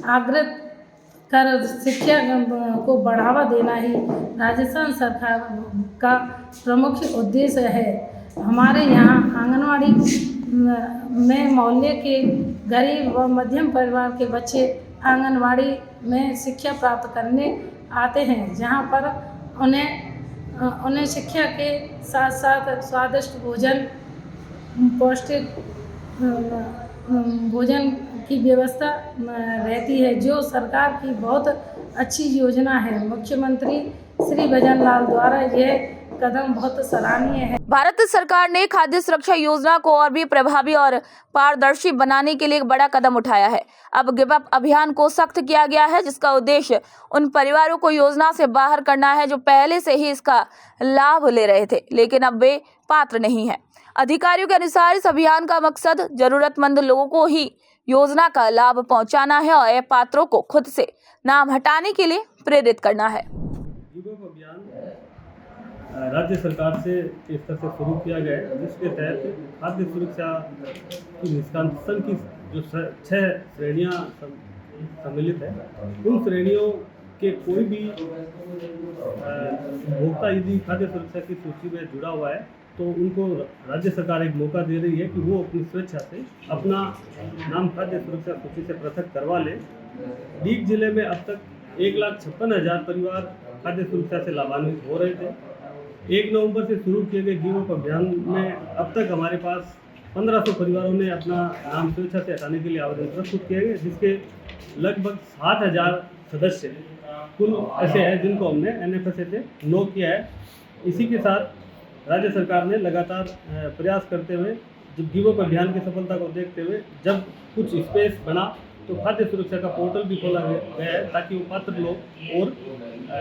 आग्रह कर शिक्षा को बढ़ावा देना ही राजस्थान सरकार का प्रमुख उद्देश्य है। हमारे यहाँ आंगनवाड़ी में मोहल्ले के गरीब व मध्यम परिवार के बच्चे आंगनवाड़ी में शिक्षा प्राप्त करने आते हैं, जहाँ पर उन्हें शिक्षा के साथ साथ स्वादिष्ट भोजन, पौष्टिक भोजन की व्यवस्था रहती है, जो सरकार की बहुत अच्छी योजना है। मुख्यमंत्री श्री भजन लाल द्वारा यह कदम बहुत सराहनीय है। भारत सरकार ने खाद्य सुरक्षा योजना को और भी प्रभावी और पारदर्शी बनाने के लिए एक बड़ा कदम उठाया है। अब गिव अप अभियान को सख्त किया गया है, जिसका उद्देश्य उन परिवारों को योजना से बाहर करना है जो पहले से ही इसका लाभ ले रहे थे, लेकिन अब वे पात्र नहीं है। अधिकारियों के अनुसार इस अभियान का मकसद जरूरतमंद लोगों को ही योजना का लाभ पहुंचाना है और पात्रों को खुद से नाम हटाने के लिए प्रेरित करना है। राज्य सरकार से इस तरह से शुरू किया गया है, जिसके तहत खाद्य सुरक्षा की निष्कासन की जो 6 श्रेणियां सम्मिलित है, उन श्रेणियों के कोई भी उपभोक्ता यदि खाद्य सुरक्षा की सूची में जुड़ा हुआ है तो उनको राज्य सरकार एक मौका दे रही है कि वो अपनी स्वेच्छा से अपना नाम खाद्य सुरक्षा सूची से पृथक करवा ले। डीग जिले में अब तक 1,56,000 परिवार खाद्य सुरक्षा से लाभान्वित हो रहे थे। 1 नवंबर से शुरू किए गए गिव अप अभियान में अब तक हमारे पास 1500 परिवारों ने अपना नाम स्वेच्छा से हटाने के लिए आवेदन प्रस्तुत किए गए, जिसके लगभग 7,000 सदस्य कुल ऐसे हैं जिनको हमने NFSA से नो किया है। इसी के साथ राज्य सरकार ने लगातार प्रयास करते हुए जब गिव अप अभियान की सफलता को देखते हुए जब कुछ स्पेस बना तो खाद्य सुरक्षा का पोर्टल भी खोला गया है ताकि वो पात्र लोग और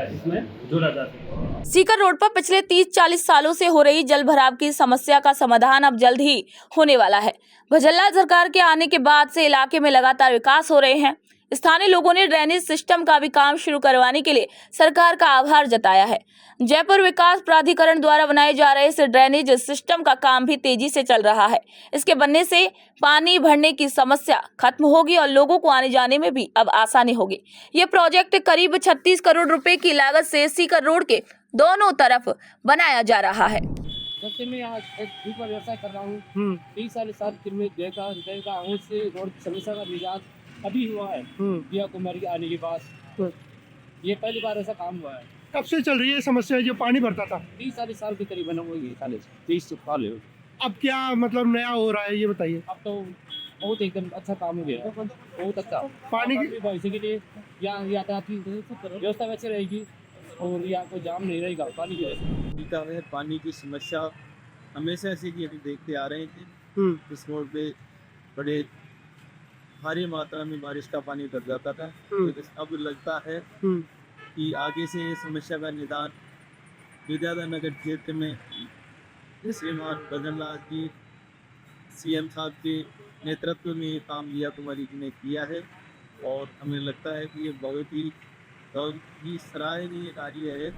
इसमें जोड़ा जा सके। सीकर रोड पर पिछले 30-40 सालों से हो रही जल भराव की समस्या का समाधान अब जल्द ही होने वाला है। भजनलाल सरकार के आने के बाद से इलाके में लगातार विकास हो रहे हैं। स्थानीय लोगों ने ड्रेनेज सिस्टम का भी काम शुरू करवाने के लिए सरकार का आभार जताया है। जयपुर विकास प्राधिकरण द्वारा बनाए जा रहे इस ड्रेनेज सिस्टम का काम भी तेजी से चल रहा है। इसके बनने से पानी भरने की समस्या खत्म होगी और लोगों को आने जाने में भी अब आसानी होगी। ये प्रोजेक्ट करीब 36 करोड़ रुपए की लागत से सीकर रोड के दोनों तरफ बनाया जा रहा है। जैसे मैं आज एक दूध का व्यवसाय कर रहा हूँ, 30 साल में देखा से रोड की समस्या का निजात अभी हुआ है दिया कुमारी के आने के बाद। ये पहली बार ऐसा काम हुआ है। कब से चल रही है समस्या जो पानी भरता था? 30 साल के करीब बना हुआ है, 30 साल है। अब क्या मतलब नया हो रहा है ये बताइए। अब तो बहुत एकदम अच्छा काम हो गया, बहुत अच्छा। पानी की भविष्य के लिए यहाँ यातायात की व्यवस्था वैसे रहेगी और यहाँ कोई जाम नहीं रहेगा पानी की वजह से। पानी की समस्या हमेशा ऐसी की देखते आ रहे थे। इस रोड पे बड़े भारी मात्रा में बारिश का पानी उतर जाता था। अब लगता है कि आगे से ये समस्या का निदान विद्याधर नगर क्षेत्र में श्रीमान भजनलाल जी CM साहब के नेतृत्व में ये काम लिया कुमारी जी ने किया है और हमें लगता है कि ये बहुत ही सराहनीय कार्य है।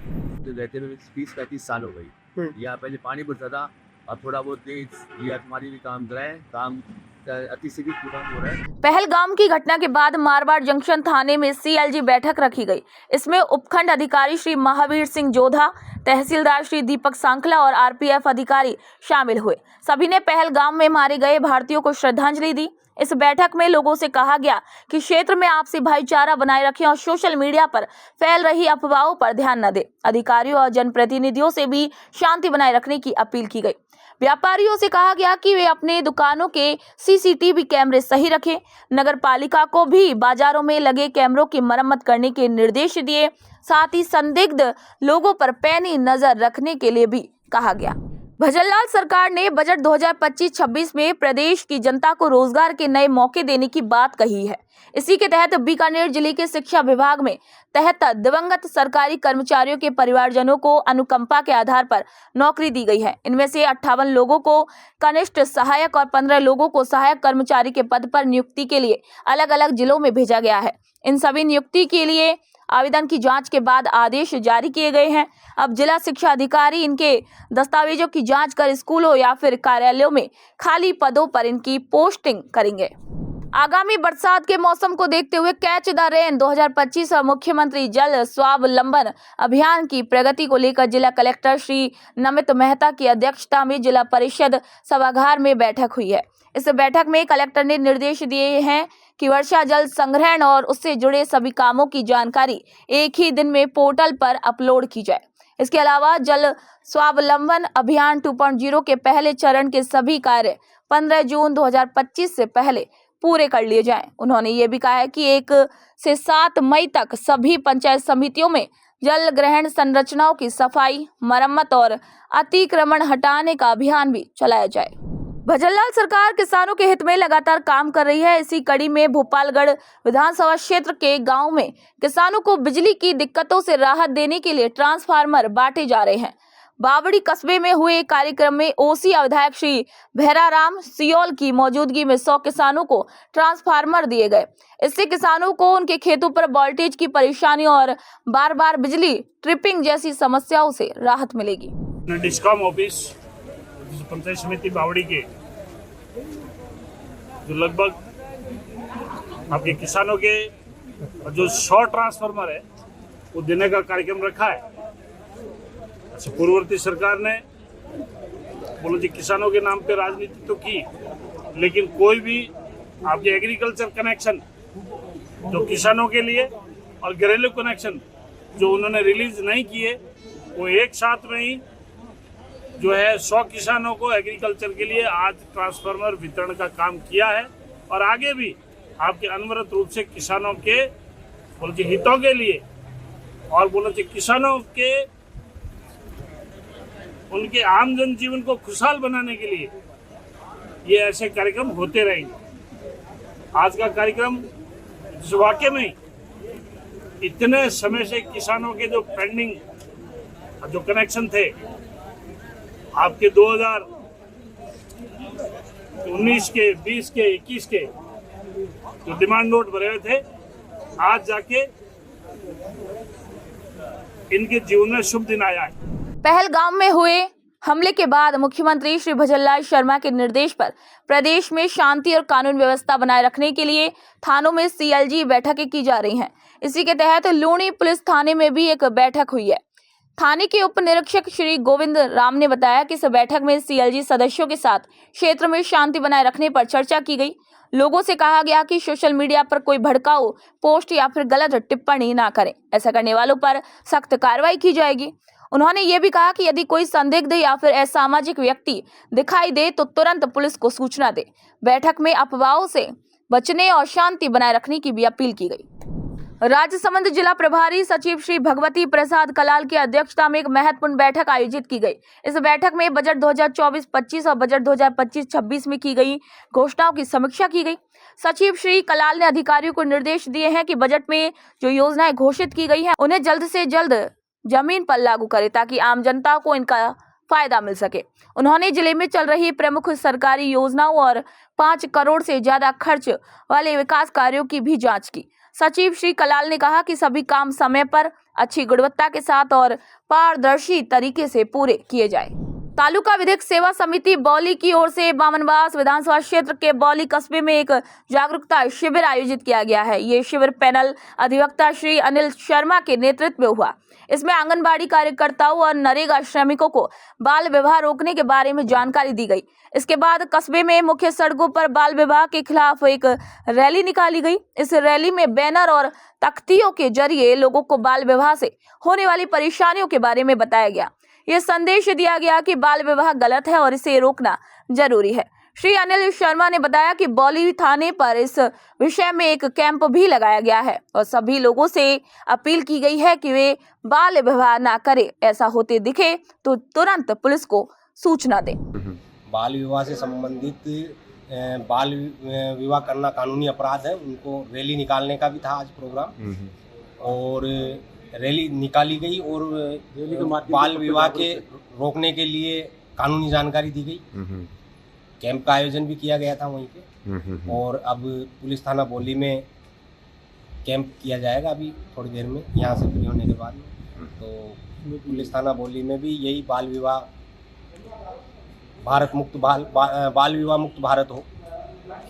रहते हुए 20-35 साल हो गई। यहाँ पहले पानी भरता था, अब थोड़ा बहुत तेज या तुम्हारी भी काम कराए, काम अति शीघ्र पूरा हो रहा है। पहलगाम की घटना के बाद मारवाड़ जंक्शन थाने में CLG बैठक रखी गई। इसमें उपखंड अधिकारी श्री महावीर सिंह जोधा, तहसीलदार श्री दीपक सांखला और RPF अधिकारी शामिल हुए। सभी ने पहलगाम में मारे गए भारतीयों को श्रद्धांजलि दी। इस बैठक में लोगों से कहा गया कि क्षेत्र में आपसी भाईचारा बनाए रखें और सोशल मीडिया पर फैल रही अफवाहों पर ध्यान न दें। अधिकारियों और जनप्रतिनिधियों से भी शांति बनाए रखने की अपील की गई। व्यापारियों से कहा गया कि वे अपने दुकानों के CCTV कैमरे सही रखें। नगर पालिका को भी बाजारों में लगे कैमरों की मरम्मत करने के निर्देश दिए। साथ ही संदिग्ध लोगों पर पैनी नजर रखने के लिए भी कहा गया। भजनलाल सरकार ने बजट 2025-26 में प्रदेश की जनता को रोजगार के नए मौके देने की बात कही है। इसी के तहत बीकानेर जिले के शिक्षा विभाग में तहत दिवंगत सरकारी कर्मचारियों के परिवारजनों को अनुकंपा के आधार पर नौकरी दी गई है। इनमें से 58 लोगों को कनिष्ठ सहायक और 15 लोगों को सहायक कर्मचारी के पद पर नियुक्ति के लिए अलग अलग जिलों में भेजा गया है। इन सभी नियुक्ति के लिए आवेदन की जांच के बाद आदेश जारी किए गए हैं। अब जिला शिक्षा अधिकारी इनके दस्तावेजों की जांच कर स्कूलों या फिर कार्यालयों में खाली पदों पर इनकी पोस्टिंग करेंगे। आगामी बरसात के मौसम को देखते हुए कैच द रेन 2025 और मुख्यमंत्री जल स्वावलंबन अभियान की प्रगति को लेकर जिला कलेक्टर श्री नमित मेहता की अध्यक्षता में जिला परिषद सभागार में बैठक हुई है। इस बैठक में कलेक्टर ने निर्देश दिए हैं कि वर्षा जल संग्रहण और उससे जुड़े सभी कामों की जानकारी एक ही दिन में पोर्टल पर अपलोड की जाए। इसके अलावा जल स्वावलंबन अभियान 2.0 के पहले चरण के सभी कार्य 15 जून 2025 से पहले पूरे कर लिए जाएं। उन्होंने ये भी कहा है कि 1 से 7 मई तक सभी पंचायत समितियों में जल ग्रहण संरचनाओं की सफाई, मरम्मत और अतिक्रमण हटाने का अभियान भी चलाया जाए। भजनलाल सरकार किसानों के हित में लगातार काम कर रही है। इसी कड़ी में भोपालगढ़ विधानसभा क्षेत्र के गांव में किसानों को बिजली की दिक्कतों से राहत देने के लिए ट्रांसफार्मर बांटे जा रहे हैं। बावड़ी कस्बे में हुए कार्यक्रम में ओसिया विधायक श्री भैराराम सियोल की मौजूदगी में 100 किसानों को ट्रांसफार्मर दिए गए। इससे किसानों को उनके खेतों पर वोल्टेज की परेशानियों और बार-बार बिजली ट्रिपिंग जैसी समस्याओं से राहत मिलेगी। डिस्कॉम ऑफिस पंचायत समिति बावड़ी के जो लगभग आपके किसानों के जो 100 ट्रांसफार्मर है वो देने का कार्यक्रम रखा है। अच्छा, पूर्ववर्ती सरकार ने बोलो जी किसानों के नाम पे राजनीति तो की, लेकिन कोई भी आपके एग्रीकल्चर कनेक्शन जो किसानों के लिए और घरेलू कनेक्शन जो उन्होंने रिलीज नहीं किए, वो एक साथ में ही जो है 100 किसानों को एग्रीकल्चर के लिए आज ट्रांसफार्मर वितरण का काम किया है। और आगे भी आपके अनवरत रूप से किसानों के बोलो जी हितों के लिए और बोलो जी किसानों के उनके आम जन जीवन को खुशहाल बनाने के लिए ये ऐसे कार्यक्रम होते रहेंगे। आज का कार्यक्रम जिस वाकई में इतने समय से किसानों के जो पेंडिंग जो कनेक्शन थे आपके 2019 के 20 के 21 के जो डिमांड नोट भरे हुए थे, आज जाके इनके जीवन में शुभ दिन आया है। पहलगाम में हुए हमले के बाद मुख्यमंत्री श्री भजनलाल शर्मा के निर्देश पर प्रदेश में शांति और कानून व्यवस्था बनाए रखने के लिए थानों में सीएलजी बैठकें की जा रही हैं। इसी के तहत लूणी पुलिस थाने में भी एक बैठक हुई है। थाने के उप निरीक्षक श्री गोविंद राम ने बताया कि इस बैठक में सीएलजी सदस्यों के साथ क्षेत्र में शांति बनाए रखने पर चर्चा की गई। लोगों से कहा गया कि सोशल मीडिया पर कोई भड़काऊ पोस्ट या फिर गलत टिप्पणी ना करें। ऐसा करने वालों पर सख्त कार्रवाई की जाएगी। उन्होंने ये भी कहा कि यदि कोई संदिग्ध या फिर असामाजिक व्यक्ति दिखाई दे तो तुरंत पुलिस को सूचना दे। बैठक में अफवाहों से बचने और शांति बनाए रखने की भी अपील की गई। राजसमंद जिला प्रभारी सचिव श्री भगवती प्रसाद कलाल की अध्यक्षता में एक महत्वपूर्ण बैठक आयोजित की गई। इस बैठक में बजट 2024-25 और बजट 2025-26 में की गई घोषणाओं की समीक्षा की गई। सचिव श्री कलाल ने अधिकारियों को निर्देश दिए हैं कि बजट में जो योजनाएं घोषित की गई हैं उन्हें जल्द से जल्द जमीन पर लागू करें ताकि आम जनता को इनका फायदा मिल सके। उन्होंने जिले में चल रही प्रमुख सरकारी योजनाओं और 5 करोड़ से ज्यादा खर्च वाले विकास कार्यों की भी जांच की। सचिव श्री कलाल ने कहा कि सभी काम समय पर, अच्छी गुणवत्ता के साथ और पारदर्शी तरीके से पूरे किए जाए। तालुका विधिक सेवा समिति बौली की ओर से बामनबास विधानसभा क्षेत्र के बौली कस्बे में एक जागरूकता शिविर आयोजित किया गया है। ये शिविर पैनल अधिवक्ता श्री अनिल शर्मा के नेतृत्व में हुआ। इसमें आंगनबाड़ी कार्यकर्ताओं और नरेगा श्रमिकों को बाल विवाह रोकने के बारे में जानकारी दी गई। इसके बाद कस्बे में मुख्य सड़कों पर बाल विवाह के खिलाफ एक रैली निकाली गई। इस रैली में बैनर और तख्तियों के जरिए लोगों को बाल विवाह से होने वाली परेशानियों के बारे में बताया गया। ये संदेश दिया गया कि बाल विवाह गलत है और इसे रोकना जरूरी है। श्री अनिल शर्मा ने बताया कि बौली थाने पर इस विषय में एक कैंप भी लगाया गया है और सभी लोगों से अपील की गई है कि वे बाल विवाह ना करें। ऐसा होते दिखे तो तुरंत पुलिस को सूचना दें। बाल विवाह से संबंधित बाल विवाह करना कानूनी अपराध है। उनको रैली निकालने का भी था आज प्रोग्राम और रैली निकाली गई और बाल विवाह के रोकने के लिए कानूनी जानकारी दी गई। कैंप का आयोजन भी किया गया था वहीं पे और अब पुलिस थाना बौली में कैंप किया जाएगा अभी थोड़ी देर में यहाँ से फ्री होने के बाद में। तो पुलिस थाना बौली में भी यही बाल विवाह भारत मुक्त बाल विवाह मुक्त भारत हो,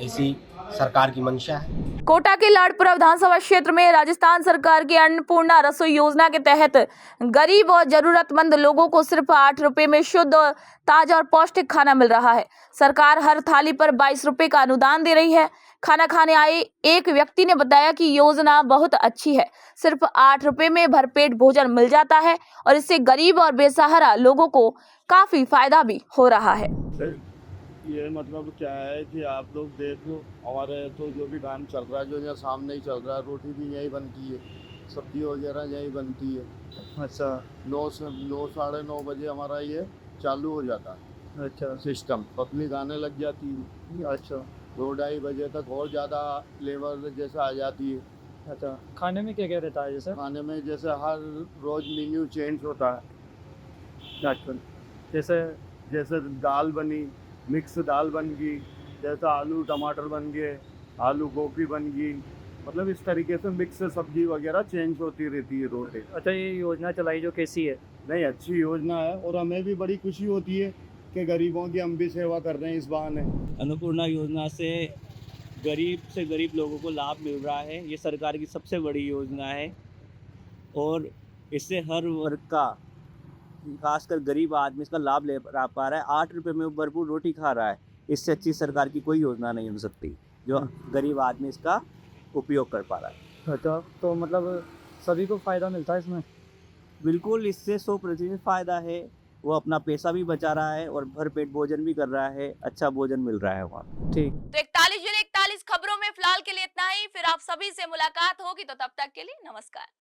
ऐसी सरकार की मंशा है। कोटा के लाडपुरा विधानसभा क्षेत्र में राजस्थान सरकार की अन्नपूर्णा रसोई योजना के तहत गरीब और जरूरतमंद लोगों को सिर्फ 8 रुपए में शुद्ध, ताजा और पौष्टिक खाना मिल रहा है। सरकार हर थाली पर 22 रुपए का अनुदान दे रही है। खाना खाने आए एक व्यक्ति ने बताया कि योजना बहुत अच्छी है, सिर्फ 8 रुपए में भरपेट भोजन मिल जाता है और इससे गरीब और बेसहारा लोगों को काफी फायदा भी हो रहा है। ये मतलब क्या है कि आप लोग देखो, हमारे तो जो भी काम चल रहा है, जो यहाँ सामने ही चल रहा है, रोटी भी यही बनती है, सब्जी वगैरह यही बनती है। अच्छा, 9 साढ़े 9 बजे हमारा ये चालू हो जाता है। अच्छा, सिस्टम पब्लिक आने लग जाती है। अच्छा, 2-2:30 बजे तक और ज़्यादा लेबर जैसे आ जाती है। अच्छा, खाने में क्या क्या रहता है? जैसे खाने में जैसे हर रोज़ मेन्यू चेंज होता है। अच्छा, जैसे दाल बनी, मिक्स दाल बन गई, जैसे आलू टमाटर बन गए, आलू गोभी बन गई, मतलब इस तरीके से मिक्स सब्जी वगैरह चेंज होती रहती है रोटी। अच्छा, ये योजना चलाई जो कैसी है? नहीं, अच्छी योजना है और हमें भी बड़ी खुशी होती है कि गरीबों की हम भी सेवा कर रहे हैं इस बहाने। अन्नपूर्णा योजना से गरीब लोगों को लाभ मिल रहा है। ये सरकार की सबसे बड़ी योजना है और इससे हर वर्ग का, खासकर गरीब आदमी इसका लाभ ले पा रहा है। 8 रुपए में भरपूर रोटी खा रहा है। इससे अच्छी सरकार की कोई योजना नहीं हो सकती जो गरीब आदमी इसका उपयोग कर पा रहा है। अच्छा, तो मतलब सभी को फ़ायदा मिलता है इसमें? बिल्कुल, इससे 100% फ़ायदा है। वो अपना पैसा भी बचा रहा है और भरपेट भोजन भी कर रहा है, अच्छा भोजन मिल रहा है वहाँ। ठीक। तो 41 खबरों में फिलहाल के लिए इतना ही। फिर आप सभी से मुलाकात होगी, तो तब तक के लिए नमस्कार।